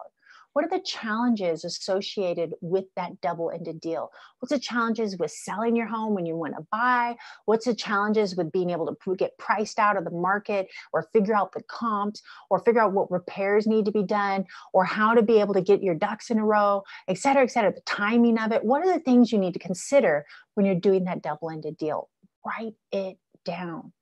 [SPEAKER 1] What are the challenges associated with that double-ended deal? What's the challenges with selling your home when you want to buy? What's the challenges with being able to get priced out of the market, or figure out the comps, or figure out what repairs need to be done, or how to be able to get your ducks in a row, et cetera, the timing of it? What are the things you need to consider when you're doing that double-ended deal? Write it down.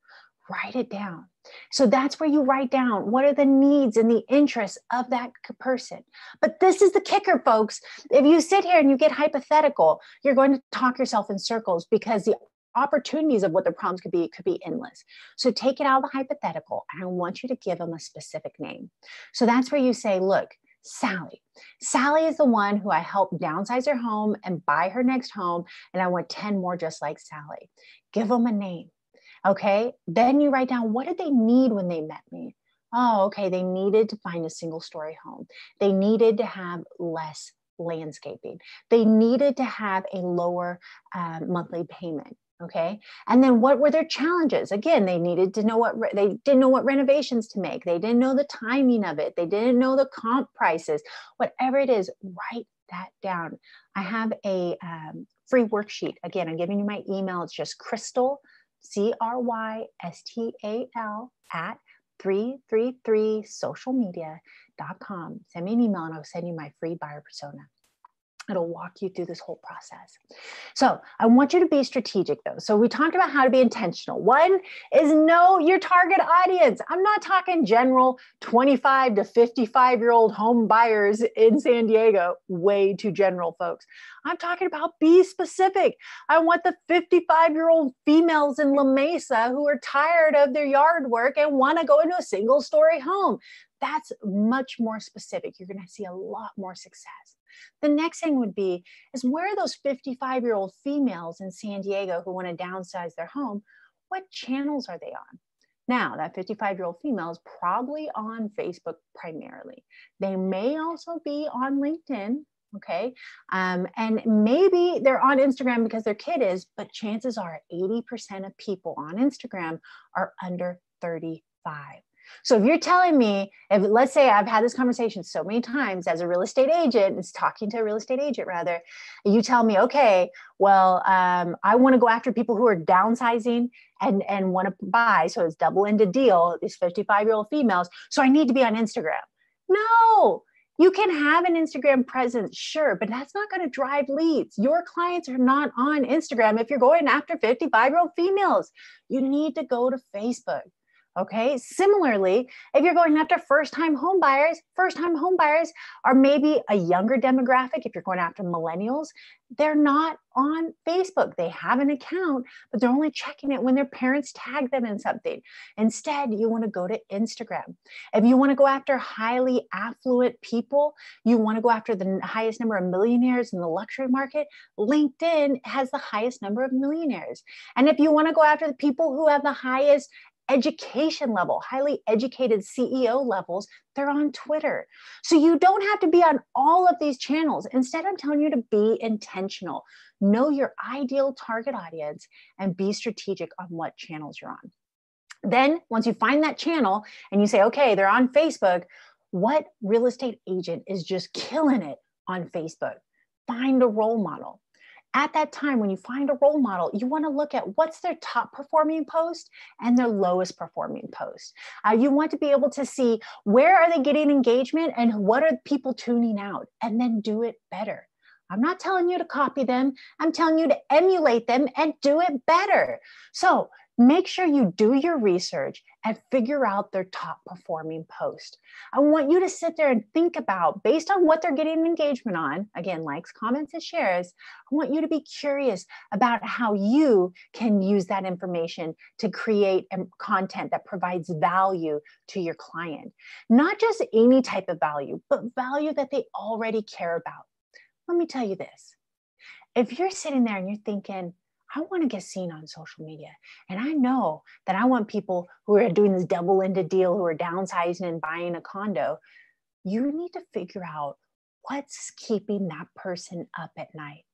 [SPEAKER 1] Write it down. So that's where you write down what are the needs and the interests of that person. But this is the kicker, folks. If you sit here and you get hypothetical, you're going to talk yourself in circles, because the opportunities of what the problems could be endless. So take it out of the hypothetical, and I want you to give them a specific name. So that's where you say, look, Sally. Sally is the one who I helped downsize her home and buy her next home, and I want 10 more just like Sally. Give them a name. Okay, then you write down, what did they need when they met me? Oh, okay, they needed to find a single story home. They needed to have less landscaping. They needed to have a lower monthly payment. Okay, and then what were their challenges? Again, they needed to know they didn't know what renovations to make. They didn't know the timing of it. They didn't know the comp prices. Whatever it is, write that down. I have a free worksheet. Again, I'm giving you my email. It's just Crystal, CRYSTAL at 333socialmedia.com. Send me an email and I'll send you my free buyer persona. It'll walk you through this whole process. So I want you to be strategic though. So we talked about how to be intentional. One is know your target audience. I'm not talking general 25 to 55-year-old home buyers in San Diego. Way too general, folks. I'm talking about be specific. I want the 55-year-old females in La Mesa who are tired of their yard work and want to go into a single-story home. That's much more specific. You're going to see a lot more success. The next thing would be is where are those 55-year-old females in San Diego who want to downsize their home? What channels are they on? Now, that 55-year-old female is probably on Facebook primarily. They may also be on LinkedIn, okay? And maybe they're on Instagram because their kid is, but chances are 80% of people on Instagram are under 35. So if you're telling me, if let's say I've had this conversation so many times as a real estate agent, is talking to a real estate agent rather, you tell me, okay, well, I want to go after people who are downsizing and want to buy. So it's double-ended deal, these 55-year-old females. So I need to be on Instagram. No, you can have an Instagram presence, sure, but that's not going to drive leads. Your clients are not on Instagram if you're going after 55-year-old females. You need to go to Facebook. Okay. Similarly, if you're going after first-time home buyers are maybe a younger demographic. If you're going after millennials, they're not on Facebook. They have an account, but they're only checking it when their parents tag them in something. Instead, you want to go to Instagram. If you want to go after highly affluent people, you want to go after the highest number of millionaires in the luxury market, LinkedIn has the highest number of millionaires. And if you want to go after the people who have the highest education level, highly educated CEO levels, they're on Twitter. So you don't have to be on all of these channels. Instead, I'm telling you to be intentional. Know your ideal target audience and be strategic on what channels you're on. Then once you find that channel and you say, okay, they're on Facebook, what real estate agent is just killing it on Facebook? Find a role model. At that time, when you find a role model, you want to look at what's their top performing post and their lowest performing post. You want to be able to see where are they getting engagement and what are people tuning out, and then do it better. I'm not telling you to copy them. I'm telling you to emulate them and do it better. So make sure you do your research and figure out their top performing post. I want you to sit there and think about, based on what they're getting engagement on, again, likes, comments, and shares, I want you to be curious about how you can use that information to create content that provides value to your client. Not just any type of value, but value that they already care about. Let me tell you this. If you're sitting there and you're thinking, I want to get seen on social media, and I know that I want people who are doing this double-ended deal, who are downsizing and buying a condo, you need to figure out what's keeping that person up at night.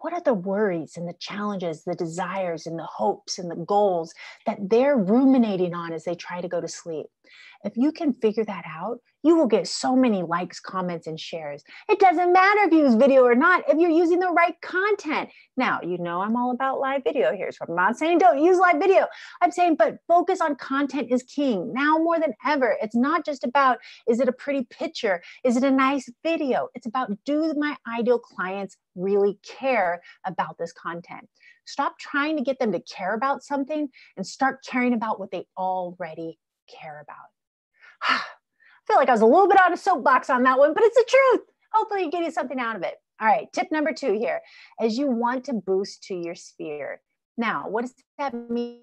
[SPEAKER 1] What are the worries and the challenges, the desires and the hopes and the goals that they're ruminating on as they try to go to sleep? If you can figure that out, you will get so many likes, comments, and shares. It doesn't matter if you use video or not, if you're using the right content. Now, you know I'm all about live video here, so I'm not saying don't use live video. I'm saying, but focus on content is king. Now more than ever, it's not just about, is it a pretty picture? Is it a nice video? It's about, do my ideal clients really care about this content? Stop trying to get them to care about something and start caring about what they already care about. I feel like I was a little bit on a soapbox on that one, but it's the truth. Hopefully you're getting something out of it. All right, tip number 2 here is you want to boost to your sphere. Now, what does that mean?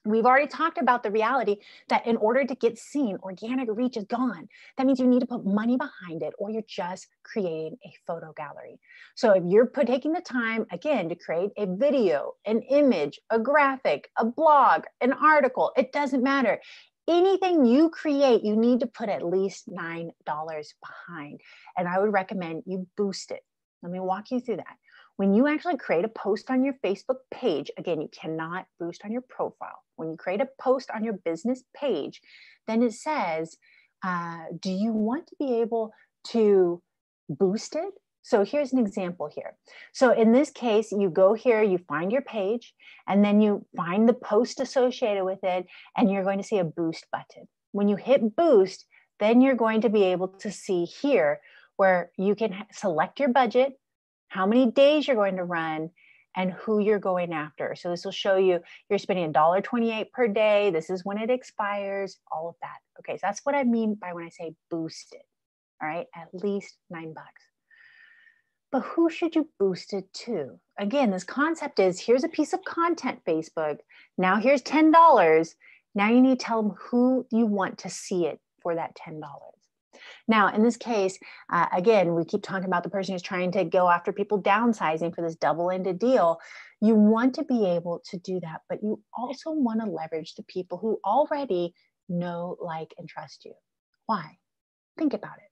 [SPEAKER 1] We've already talked about the reality that in order to get seen, organic reach is gone. That means you need to put money behind it, or you're just creating a photo gallery. So if you're taking the time, again, to create a video, an image, a graphic, a blog, an article, it doesn't matter. Anything you create, you need to put at least $9 behind. And I would recommend you boost it. Let me walk you through that. When you actually create a post on your Facebook page, again, you cannot boost on your profile. When you create a post on your business page, then it says, do you want to be able to boosted? So here's an example here. So in this case, you go here, you find your page, and then you find the post associated with it, and you're going to see a boost button. When you hit boost, then you're going to be able to see here where you can select your budget, how many days you're going to run, and who you're going after. So this will show you you're spending $1.28 per day. This is when it expires, all of that. Okay, so that's what I mean by when I say boosted. All right, at least $9. But who should you boost it to? Again, this concept is here's a piece of content, Facebook. Now here's $10. Now you need to tell them who you want to see it for that $10. Now, in this case, again, we keep talking about the person who's trying to go after people downsizing for this double-ended deal. You want to be able to do that, but you also want to leverage the people who already know, like, and trust you. Why? Think about it.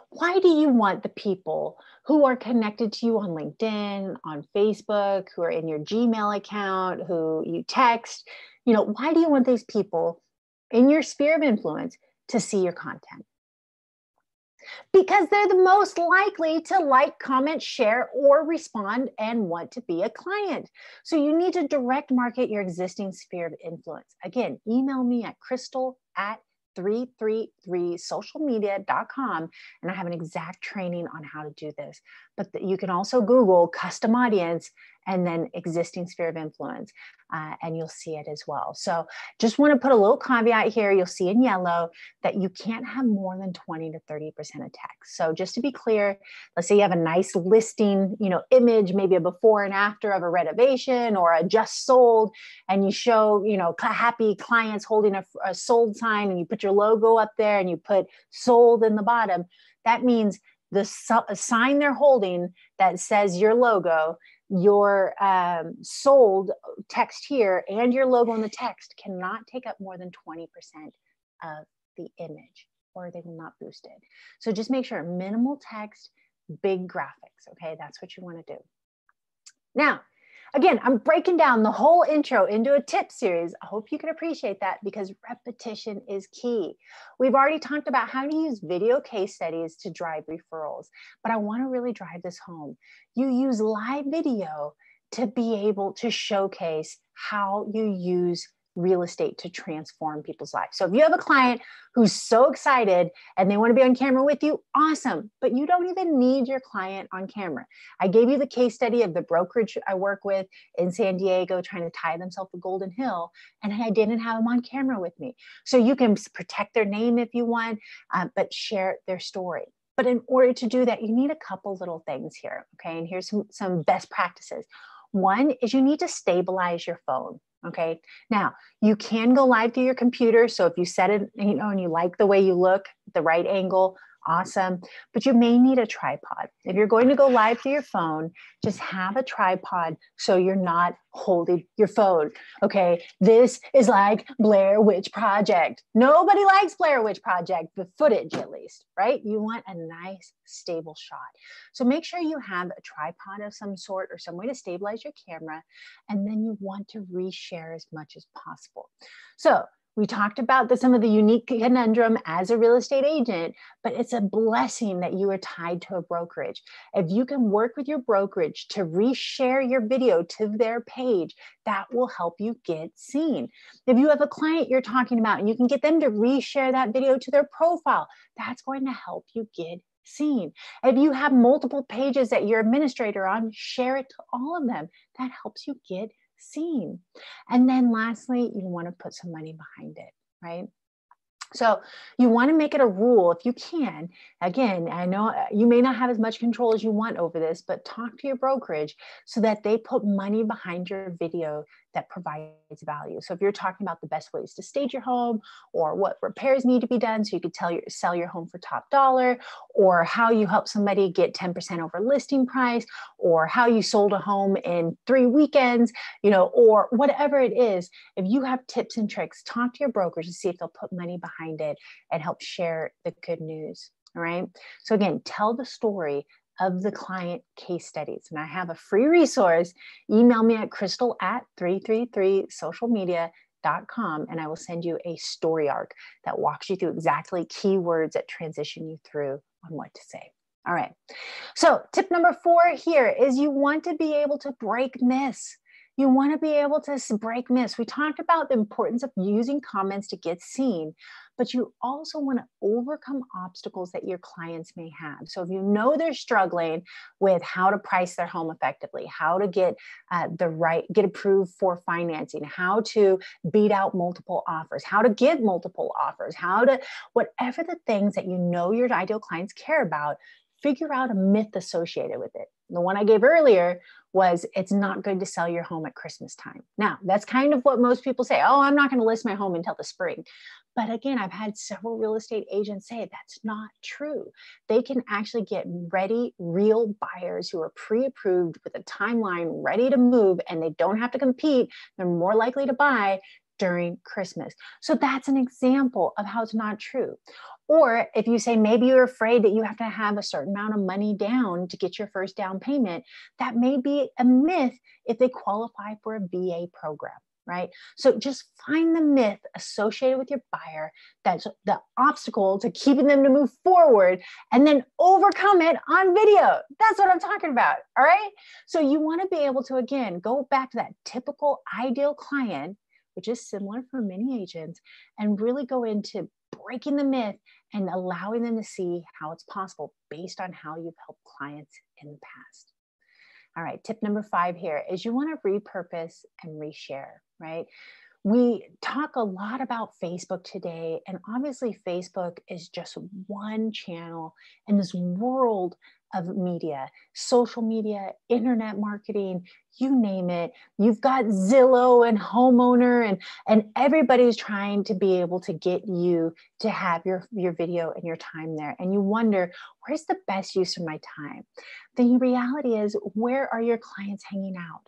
[SPEAKER 1] Why do you want the people who are connected to you on LinkedIn, on Facebook, who are in your Gmail account, who you text? Why do you want these people in your sphere of influence to see your content? Because they're the most likely to like, comment, share, or respond and want to be a client. So you need to direct market your existing sphere of influence. Again, email me at crystal@333socialmedia.com, and I have an exact training on how to do this. But you can also Google custom audience and then existing sphere of influence, and you'll see it as well. So just want to put a little caveat here. You'll see in yellow that you can't have more than 20 to 30% of text. So just to be clear, let's say you have a nice listing, image, maybe a before and after of a renovation or a just sold, and you show, happy clients holding a sold sign, and you put your logo up there and you put sold in the bottom. That means the sign they're holding that says your logo, your sold text here, and your logo in the text cannot take up more than 20% of the image, or they will not boost it. So just make sure minimal text, big graphics. Okay, that's what you want to do. Now, again, I'm breaking down the whole intro into a tip series. I hope you can appreciate that, because repetition is key. We've already talked about how to use video case studies to drive referrals, but I want to really drive this home. You use live video to be able to showcase how you use real estate to transform people's lives. So if you have a client who's so excited and they want to be on camera with you, awesome, but you don't even need your client on camera. I gave you the case study of the brokerage I work with in San Diego trying to tie themselves to Golden Hill, and I didn't have them on camera with me. So you can protect their name if you want, but share their story. But in order to do that, you need a couple little things here, okay? And here's some best practices. One is you need to stabilize your phone. Okay. Now you can go live through your computer. So if you set it, and you like the way you look, the right angle, awesome. But you may need a tripod. If you're going to go live through your phone, just have a tripod so you're not holding your phone. Okay. This is like Blair Witch Project. Nobody likes Blair Witch Project, the footage at least, right? You want a nice stable shot. So make sure you have a tripod of some sort or some way to stabilize your camera. And then you want to reshare as much as possible. So we talked about some of the unique conundrum as a real estate agent, but it's a blessing that you are tied to a brokerage. If you can work with your brokerage to reshare your video to their page, that will help you get seen. If you have a client you're talking about and you can get them to reshare that video to their profile, that's going to help you get seen. If you have multiple pages that you're administrator on, share it to all of them. That helps you get seen. And then lastly, you want to put some money behind it, right? So you want to make it a rule if you can. Again, I know you may not have as much control as you want over this, but talk to your brokerage so that they put money behind your video that provides value. So if you're talking about the best ways to stage your home, or what repairs need to be done so you could sell your home for top dollar, or how you help somebody get 10% over listing price, or how you sold a home in 3 weekends, or whatever it is, if you have tips and tricks, talk to your brokers to see if they'll put money behind it and help share the good news. All right. So again, tell the story of the client case studies. And I have a free resource. Email me at crystal@333socialmedia.com, and I will send you a story arc that walks you through exactly keywords that transition you through on what to say. All right. So tip number 4 here is you want to be able to break myths. You want to be able to break myths. We talked about the importance of using comments to get seen, but you also want to overcome obstacles that your clients may have. So if you know they're struggling with how to price their home effectively, how to get get approved for financing, how to beat out multiple offers, how to get multiple offers, whatever the things that you know your ideal clients care about, figure out a myth associated with it. The one I gave earlier was it's not good to sell your home at Christmas time. Now, that's kind of what most people say. Oh, I'm not going to list my home until the spring. But again, I've had several real estate agents say that's not true. They can actually get ready, real buyers who are pre-approved with a timeline ready to move, and they don't have to compete. They're more likely to buy during Christmas. So that's an example of how it's not true. Or if you say maybe you're afraid that you have to have a certain amount of money down to get your first down payment, that may be a myth if they qualify for a VA program, right? So just find the myth associated with your buyer that's the obstacle to keeping them to move forward, and then overcome it on video. That's what I'm talking about, all right? So you want to be able to, again, go back to that typical ideal client, which is similar for many agents, and really go into breaking the myth and allowing them to see how it's possible based on how you've helped clients in the past. All right, tip number 5 here is you want to repurpose and reshare, right? We talk a lot about Facebook today, and obviously Facebook is just one channel in this world of media, social media, internet marketing, you name it. You've got Zillow and homeowner, and everybody's trying to be able to get you to have your video and your time there. And you wonder, where's the best use of my time? The reality is, where are your clients hanging out?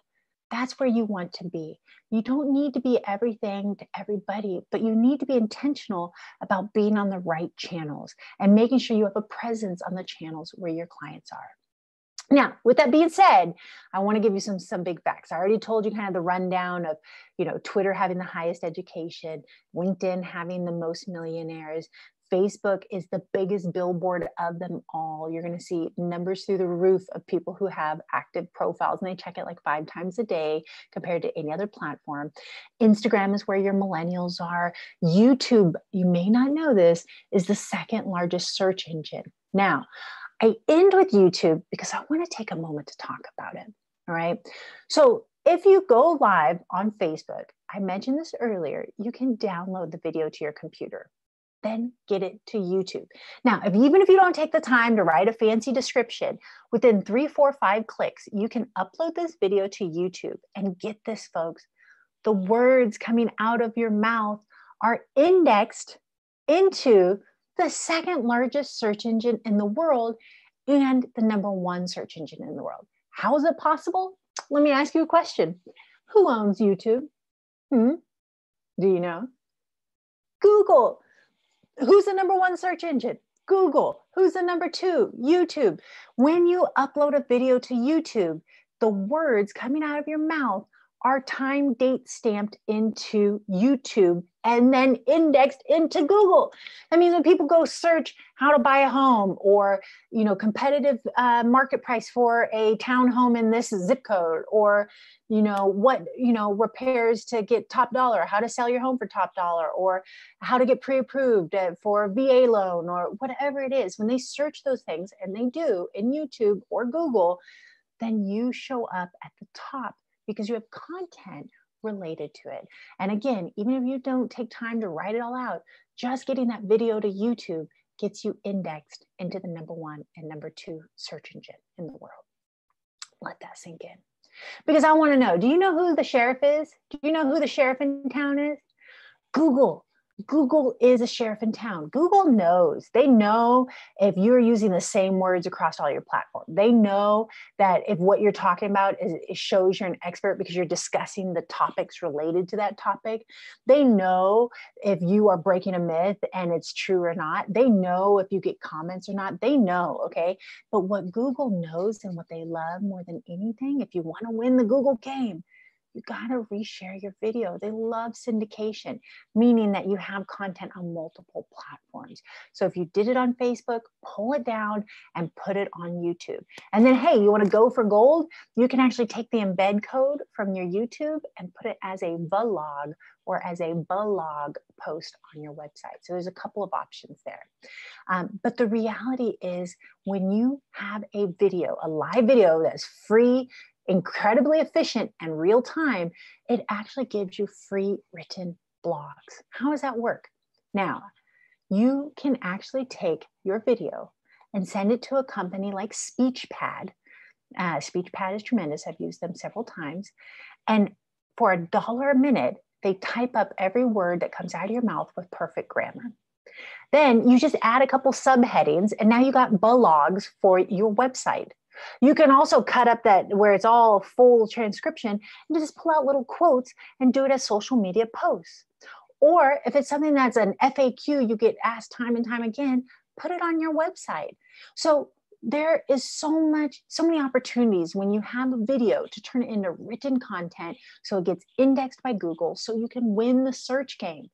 [SPEAKER 1] That's where you want to be. You don't need to be everything to everybody, but you need to be intentional about being on the right channels and making sure you have a presence on the channels where your clients are. Now, with that being said, I want to give you some big facts. I already told you kind of the rundown of, Twitter having the highest education, LinkedIn having the most millionaires, Facebook is the biggest billboard of them all. You're going to see numbers through the roof of people who have active profiles, and they check it like 5 times a day compared to any other platform. Instagram is where your millennials are. YouTube, you may not know this, is the 2nd largest search engine. Now, I end with YouTube because I want to take a moment to talk about it. All right. So if you go live on Facebook, I mentioned this earlier, you can download the video to your computer, then get it to YouTube. Now, even if you don't take the time to write a fancy description, within 3, 4, 5 clicks, you can upload this video to YouTube. And get this, folks, the words coming out of your mouth are indexed into the 2nd largest search engine in the world and the #1 search engine in the world. How is it possible? Let me ask you a question. Who owns YouTube? Do you know? Google. Who's the #1 search engine? Google. Who's the #2? YouTube. When you upload a video to YouTube, the words coming out of your mouth are time date stamped into YouTube and then indexed into Google. That means when people go search how to buy a home or, competitive market price for a townhome in this zip code, or, repairs to get top dollar, how to sell your home for top dollar, or how to get pre-approved for a VA loan, or whatever it is, when they search those things, and they do in YouTube or Google, then you show up at the top because you have content related to it. And again, even if you don't take time to write it all out, just getting that video to YouTube gets you indexed into the #1 and #2 search engine in the world. Let that sink in. Because I want to know, do you know who the sheriff is? Do you know who the sheriff in town is? Google. Google is a sheriff in town. Google knows. They know if you're using the same words across all your platforms. They know that if what you're talking about it shows you're an expert because you're discussing the topics related to that topic. They know if you are breaking a myth and it's true or not. They know if you get comments or not. They know, okay? But what Google knows and what they love more than anything, if you want to win the Google game, you gotta reshare your video. They love syndication, meaning that you have content on multiple platforms. So if you did it on Facebook, pull it down and put it on YouTube. And then, hey, you wanna go for gold? You can actually take the embed code from your YouTube and put it as a vlog or as a blog post on your website. So there's a couple of options there. But the reality is when you have a video, a live video that's free, incredibly efficient and real time, it actually gives you free written blogs. How does that work? Now, you can actually take your video and send it to a company like SpeechPad. SpeechPad is tremendous. I've used them several times. And for $1 a minute, they type up every word that comes out of your mouth with perfect grammar. Then you just add a couple subheadings and now you got blogs for your website. You can also cut up that where it's all full transcription and just pull out little quotes and do it as social media posts. Or if it's something that's an FAQ, you get asked time and time again, put it on your website. So there is so many opportunities when you have a video to turn it into written content so it gets indexed by Google so you can win the search game.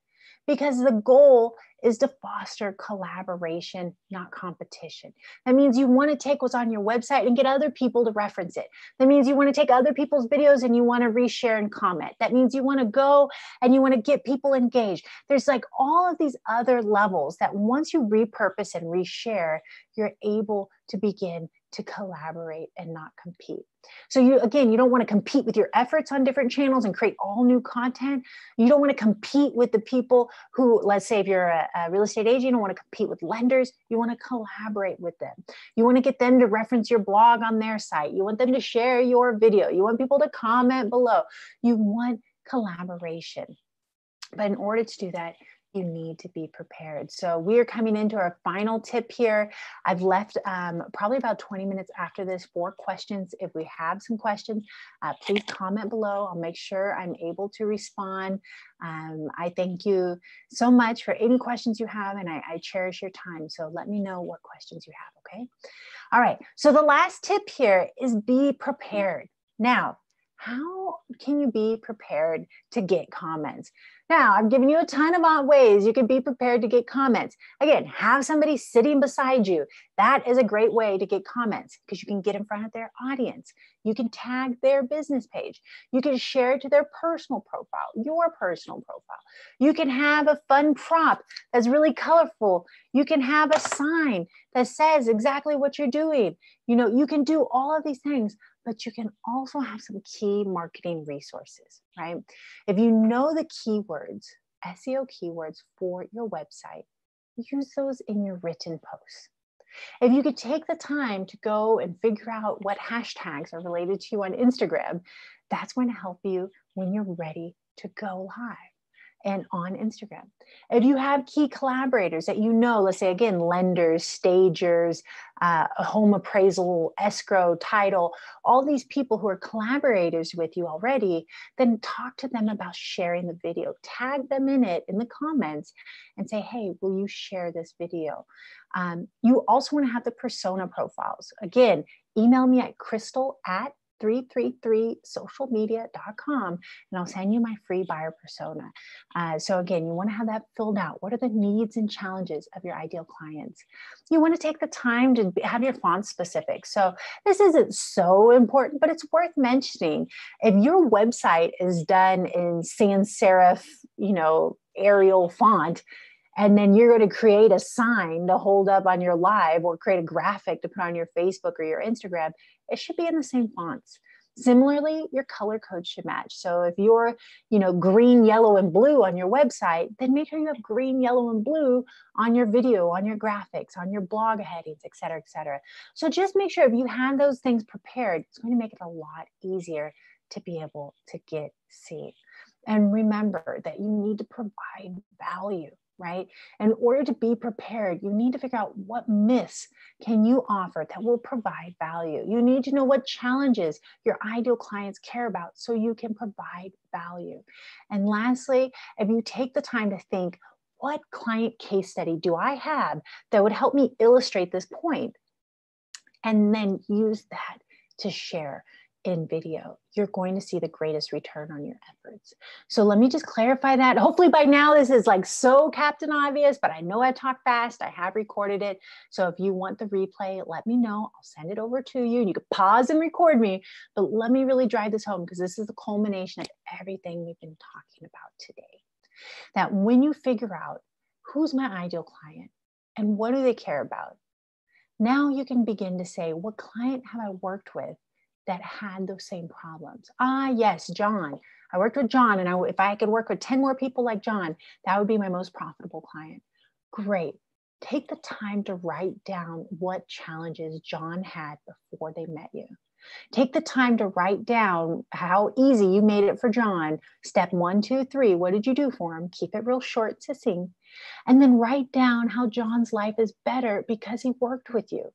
[SPEAKER 1] Because the goal is to foster collaboration, not competition. That means you want to take what's on your website and get other people to reference it. That means you want to take other people's videos and you want to reshare and comment. That means you want to go and you want to get people engaged. There's like all of these other levels that once you repurpose and reshare, you're able to begin to collaborate and not compete. So you don't want to compete with your efforts on different channels and create all new content. You don't want to compete with the people who, let's say if you're a real estate agent, you don't want to compete with lenders. You want to collaborate with them. You want to get them to reference your blog on their site. You want them to share your video. You want people to comment below. You want collaboration. But in order to do that, you need to be prepared. So we are coming into our final tip here. I've left probably about 20 minutes after this for questions. If we have some questions, please comment below. I'll make sure I'm able to respond. I thank you so much for any questions you have, and I cherish your time. So let me know what questions you have, okay? All right, so the last tip here is be prepared. Now, how can you be prepared to get comments? Now, I've given you a ton of ways you can be prepared to get comments. Again, have somebody sitting beside you. That is a great way to get comments because you can get in front of their audience. You can tag their business page. You can share it to their personal profile, your personal profile. You can have a fun prop that's really colorful. You can have a sign that says exactly what you're doing. You know, you can do all of these things, but you can also have some key marketing resources, right? If you know the keywords, SEO keywords for your website, use those in your written posts. If you could take the time to go and figure out what hashtags are related to you on Instagram, that's going to help you when you're ready to go live and on Instagram. If you have key collaborators that you know, let's say again, lenders, stagers, home appraisal, escrow, title, all these people who are collaborators with you already, then talk to them about sharing the video. Tag them in it in the comments and say, hey, will you share this video? You also want to have the persona profiles. Again, email me at crystal@333socialmedia.com and I'll send you my free buyer persona. So again, you want to have that filled out. What are the needs and challenges of your ideal clients? You want to take the time to have your font specific. So this isn't so important, but it's worth mentioning. If your website is done in sans serif, Arial font, and then you're going to create a sign to hold up on your live or create a graphic to put on your Facebook or your Instagram, it should be in the same fonts. Similarly, your color code should match. So if you're, green, yellow, and blue on your website, then make sure you have green, yellow, and blue on your video, on your graphics, on your blog headings, et cetera, et cetera. So just make sure if you have those things prepared, it's going to make it a lot easier to be able to get seen. And remember that you need to provide value. Right? In order to be prepared, you need to figure out what myths can you offer that will provide value. You need to know what challenges your ideal clients care about so you can provide value. And lastly, if you take the time to think, what client case study do I have that would help me illustrate this point? And then use that to share in video. You're going to see the greatest return on your efforts. So let me just clarify that. Hopefully by now this is like so Captain Obvious, but I know I talk fast. I have recorded it. So if you want the replay, let me know. I'll send it over to you. You can pause and record me, but let me really drive this home because this is the culmination of everything we've been talking about today. That when you figure out who's my ideal client and what do they care about, now you can begin to say, what client have I worked with that had those same problems? Ah, yes, John. I worked with John, and if I could work with 10 more people like John, that would be my most profitable client. Great. Take the time to write down what challenges John had before they met you. Take the time to write down how easy you made it for John. Step 1, 2, 3. What did you do for him? Keep it real short, succinct. And then write down how John's life is better because he worked with you.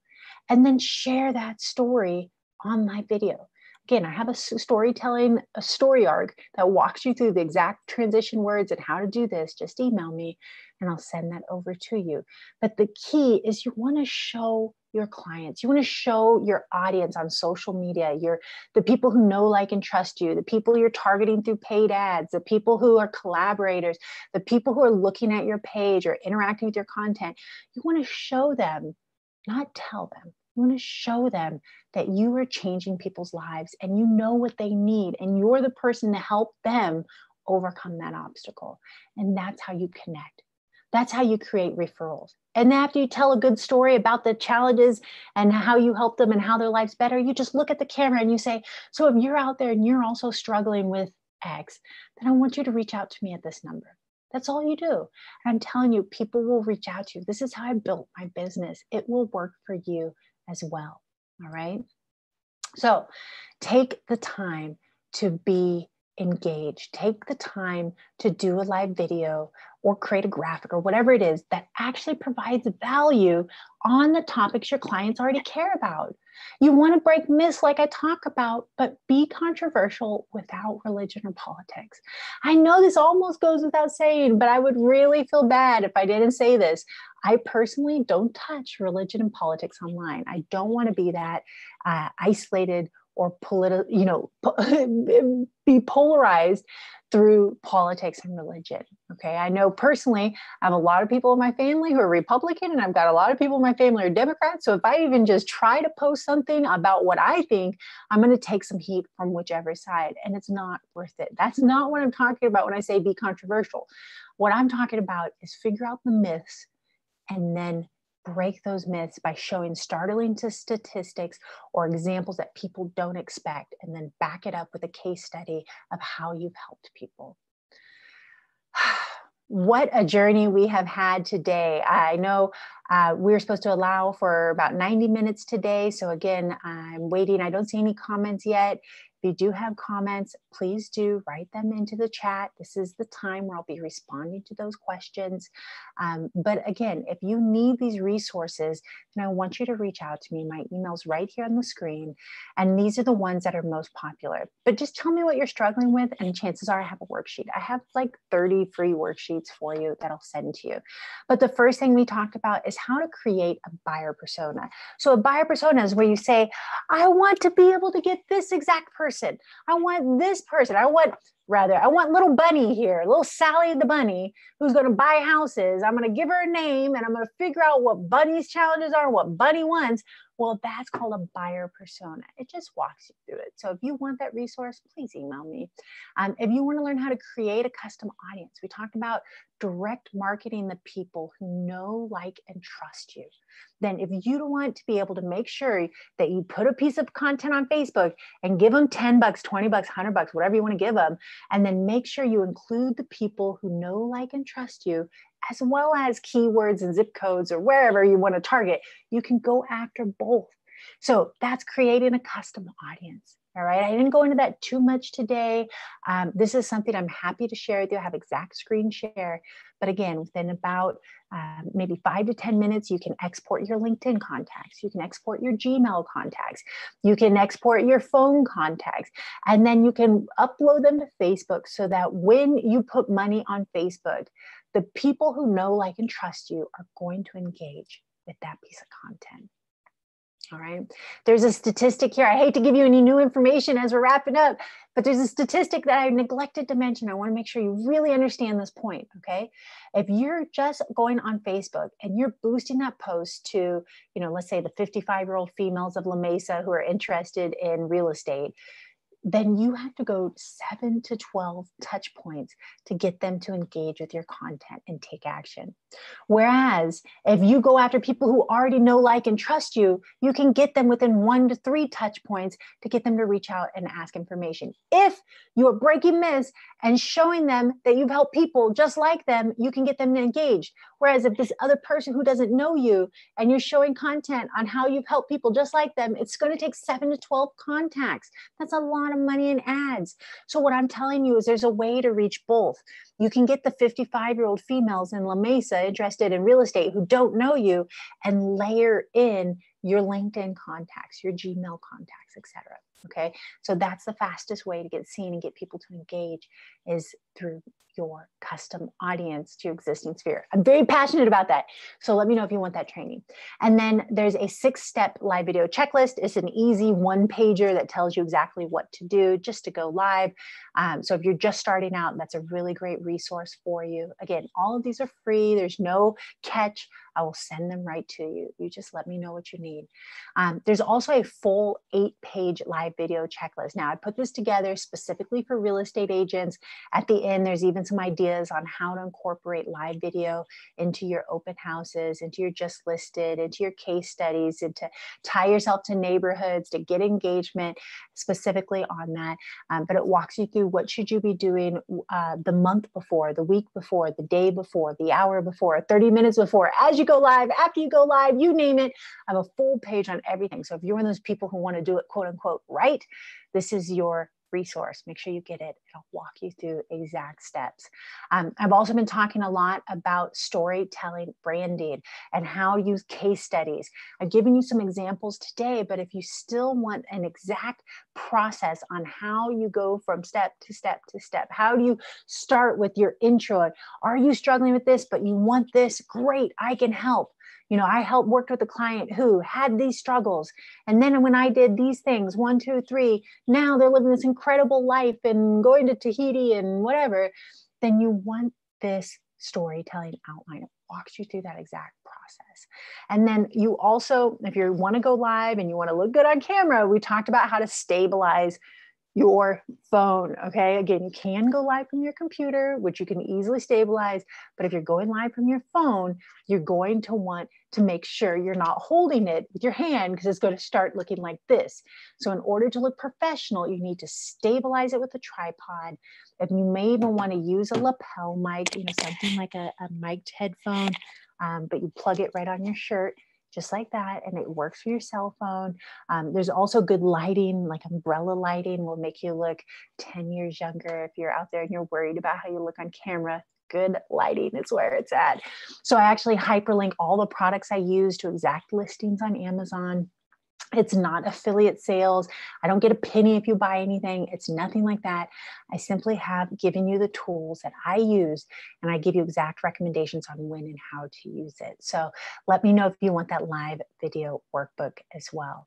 [SPEAKER 1] And then share that story on my video. Again, I have a story arc that walks you through the exact transition words and how to do this. Just email me and I'll send that over to you. But the key is you want to show your clients, you want to show your audience on social media, the people who know, like, and trust you, the people you're targeting through paid ads, the people who are collaborators, the people who are looking at your page or interacting with your content. You want to show them, not tell them. You want to show them that you are changing people's lives and you know what they need and you're the person to help them overcome that obstacle. And that's how you connect. That's how you create referrals. And after you tell a good story about the challenges and how you help them and how their life's better, you just look at the camera and you say, so if you're out there and you're also struggling with X, then I want you to reach out to me at this number. That's all you do. And I'm telling you, people will reach out to you. This is how I built my business. It will work for you as well. All right. So take the time to be engaged. Take the time to do a live video or create a graphic or whatever it is that actually provides value on the topics your clients already care about. You want to break myths like I talk about, but be controversial without religion or politics. I know this almost goes without saying, but I would really feel bad if I didn't say this. I personally don't touch religion and politics online. I don't want to be that isolated or be polarized through politics and religion. Okay. I know personally, I have a lot of people in my family who are Republican and I've got a lot of people in my family who are Democrats. So if I even just try to post something about what I think, I'm going to take some heat from whichever side, and it's not worth it. That's not what I'm talking about when I say be controversial. What I'm talking about is figure out the myths and then break those myths by showing startling statistics or examples that people don't expect, and then back it up with a case study of how you've helped people. What a journey we have had today. I know we're supposed to allow for about 90 minutes today. So again, I'm waiting. I don't see any comments yet. If you do have comments, please do write them into the chat. This is the time where I'll be responding to those questions. But again, if you need these resources, then I want you to reach out to me. My email's right here on the screen. And these are the ones that are most popular. But just tell me what you're struggling with, and chances are I have a worksheet. I have like 30 free worksheets for you that I'll send to you. But the first thing we talked about is how to create a buyer persona. So a buyer persona is where you say, I want to be able to get this exact person. I want this person. I want little Bunny here, little Sally the bunny, who's going to buy houses. I'm going to give her a name and I'm going to figure out what Bunny's challenges are, what Bunny wants. Well, that's called a buyer persona. It just walks you through it. So if you want that resource, please email me. If you want to learn how to create a custom audience, we talked about direct marketing the people who know, like, and trust you. Then if you don't want to be able to make sure that you put a piece of content on Facebook and give them 10 bucks, 20 bucks, 100 bucks, whatever you want to give them, and then make sure you include the people who know, like, and trust you, as well as keywords and zip codes or wherever you want to target, you can go after both. So that's creating a custom audience. All right. I didn't go into that too much today. This is something I'm happy to share with you. I have exact screen share. But again, within about maybe 5 to 10 minutes, you can export your LinkedIn contacts. You can export your Gmail contacts. You can export your phone contacts. And then you can upload them to Facebook so that when you put money on Facebook, the people who know, like, and trust you are going to engage with that piece of content. All right. There's a statistic here. I hate to give you any new information as we're wrapping up, but there's a statistic that I neglected to mention. I want to make sure you really understand this point. Okay. If you're just going on Facebook and you're boosting that post to, let's say the 55-year-old females of La Mesa who are interested in real estate, then you have to go 7 to 12 touch points to get them to engage with your content and take action. Whereas if you go after people who already know, like, and trust you, you can get them within 1 to 3 touch points to get them to reach out and ask information. If you are breaking this and showing them that you've helped people just like them, you can get them engaged. Whereas if this other person who doesn't know you and you're showing content on how you've helped people just like them, it's going to take 7 to 12 contacts. That's a lot of money in ads. So what I'm telling you is there's a way to reach both. You can get the 55-year-old females in La Mesa interested in real estate who don't know you and layer in your LinkedIn contacts, your Gmail contacts, etc. Okay, so that's the fastest way to get seen and get people to engage is through your custom audience to your existing sphere. I'm very passionate about that. So let me know if you want that training. And then there's a 6-step live video checklist. It's an easy 1-pager that tells you exactly what to do just to go live. So if you're just starting out, that's a really great resource for you. Again, all of these are free. There's no catch. I will send them right to you. You just let me know what you need. There's also a full 8-page live video checklist. Now, I put this together specifically for real estate agents. At the end, there's even some ideas on how to incorporate live video into your open houses, into your just listed, into your case studies, and to tie yourself to neighborhoods, to get engagement specifically on that. But it walks you through what should you be doing the month before, the week before, the day before, the hour before, 30 minutes before, as you go live, after you go live, you name it. I have a full page on everything. So if you're one of those people who want to do it, quote unquote, right, this is your resource. Make sure you get it. It'll walk you through exact steps. I've also been talking a lot about storytelling branding and how to use case studies. I've given you some examples today, but if you still want an exact process on how you go from step to step to step, how do you start with your intro? Are you struggling with this, but you want this? Great, I can help. I worked with a client who had these struggles. And then when I did these things, 1, 2, 3, now they're living this incredible life and going to Tahiti and whatever. Then you want this storytelling outline. It walks you through that exact process. And then you also, if you want to go live and you want to look good on camera, we talked about how to stabilize your phone. Okay. Again, you can go live from your computer, which you can easily stabilize. But if you're going live from your phone, you're going to want to make sure you're not holding it with your hand because it's going to start looking like this. So in order to look professional, you need to stabilize it with a tripod. And you may even want to use a lapel mic, something like a mic'd headphone, but you plug it right on your shirt. Just like that, and it works for your cell phone. There's also good lighting, like umbrella lighting will make you look 10 years younger if you're out there and you're worried about how you look on camera. Good lighting is where it's at. So I actually hyperlink all the products I use to exact listings on Amazon. It's not affiliate sales. I don't get a penny if you buy anything. It's nothing like that. I simply have given you the tools that I use, and I give you exact recommendations on when and how to use it. So let me know if you want that live video workbook as well.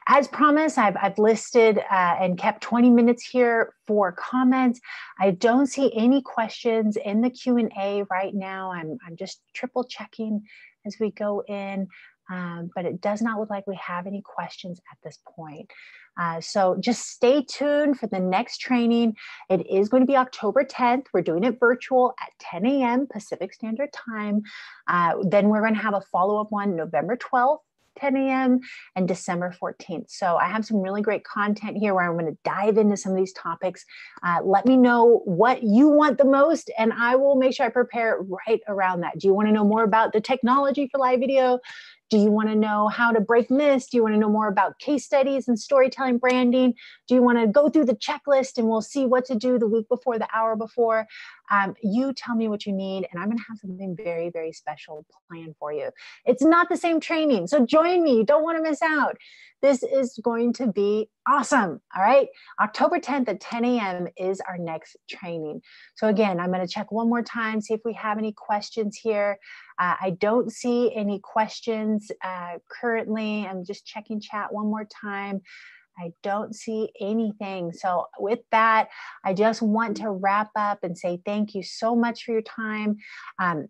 [SPEAKER 1] As promised, I've listed and kept 20 minutes here for comments. I don't see any questions in the Q&A right now. I'm just triple checking as we go in. But it does not look like we have any questions at this point. So just stay tuned for the next training. It is going to be October 10th. We're doing it virtual at 10 a.m. Pacific Standard Time. Then we're going to have a follow-up one November 12th. 10 a.m. and December 14th. So I have some really great content here where I'm going to dive into some of these topics. Let me know what you want the most, and I will make sure I prepare right around that. Do you want to know more about the technology for live video? Do you want to know how to break myths? Do you want to know more about case studies and storytelling branding? Do you want to go through the checklist and we'll see what to do the week before, the hour before? You tell me what you need, and I'm going to have something very, very special planned for you. It's not the same training, so join me. You don't want to miss out. This is going to be awesome. All right. October 10th at 10 a.m. is our next training. So again, I'm going to check one more time, see if we have any questions here. I don't see any questions currently. I'm just checking chat one more time. I don't see anything. So with that, I just want to wrap up and say thank you so much for your time.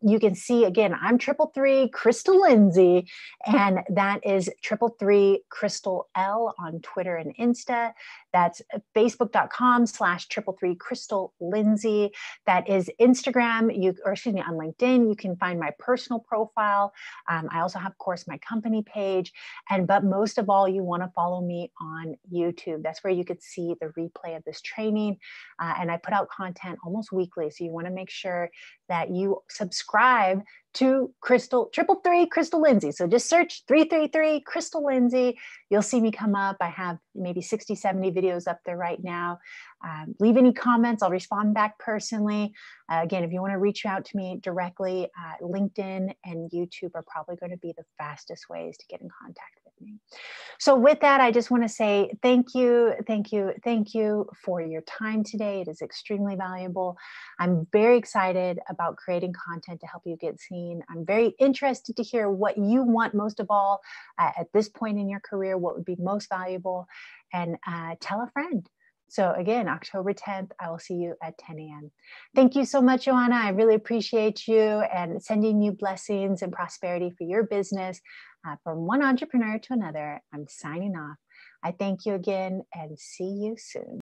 [SPEAKER 1] You can see, again, I'm 333 Crystal Lindsey, and that is 333 Crystal L on Twitter and Insta. That's facebook.com/333 Crystal Lindsey. That is Instagram, on LinkedIn. You can find my personal profile. I also have, of course, my company page. But most of all, you want to follow me on YouTube. That's where you could see the replay of this training. And I put out content almost weekly. So you want to make sure that you subscribe to 333 Crystal Lindsey. So just search 333 Crystal Lindsey. You'll see me come up. I have maybe 60, 70 videos up there right now. Leave any comments. I'll respond back personally. Again, if you want to reach out to me directly, LinkedIn and YouTube are probably going to be the fastest ways to get in contact with me. So with that, I just want to say thank you, thank you, thank you for your time today. It is extremely valuable. I'm very excited about creating content to help you get seen. I'm very interested to hear what you want most of all at this point in your career, what would be most valuable, and tell a friend. So again, October 10th, I will see you at 10 a.m. Thank you so much, Joanna. I really appreciate you and sending you blessings and prosperity for your business. From one entrepreneur to another, I'm signing off. I thank you again and see you soon.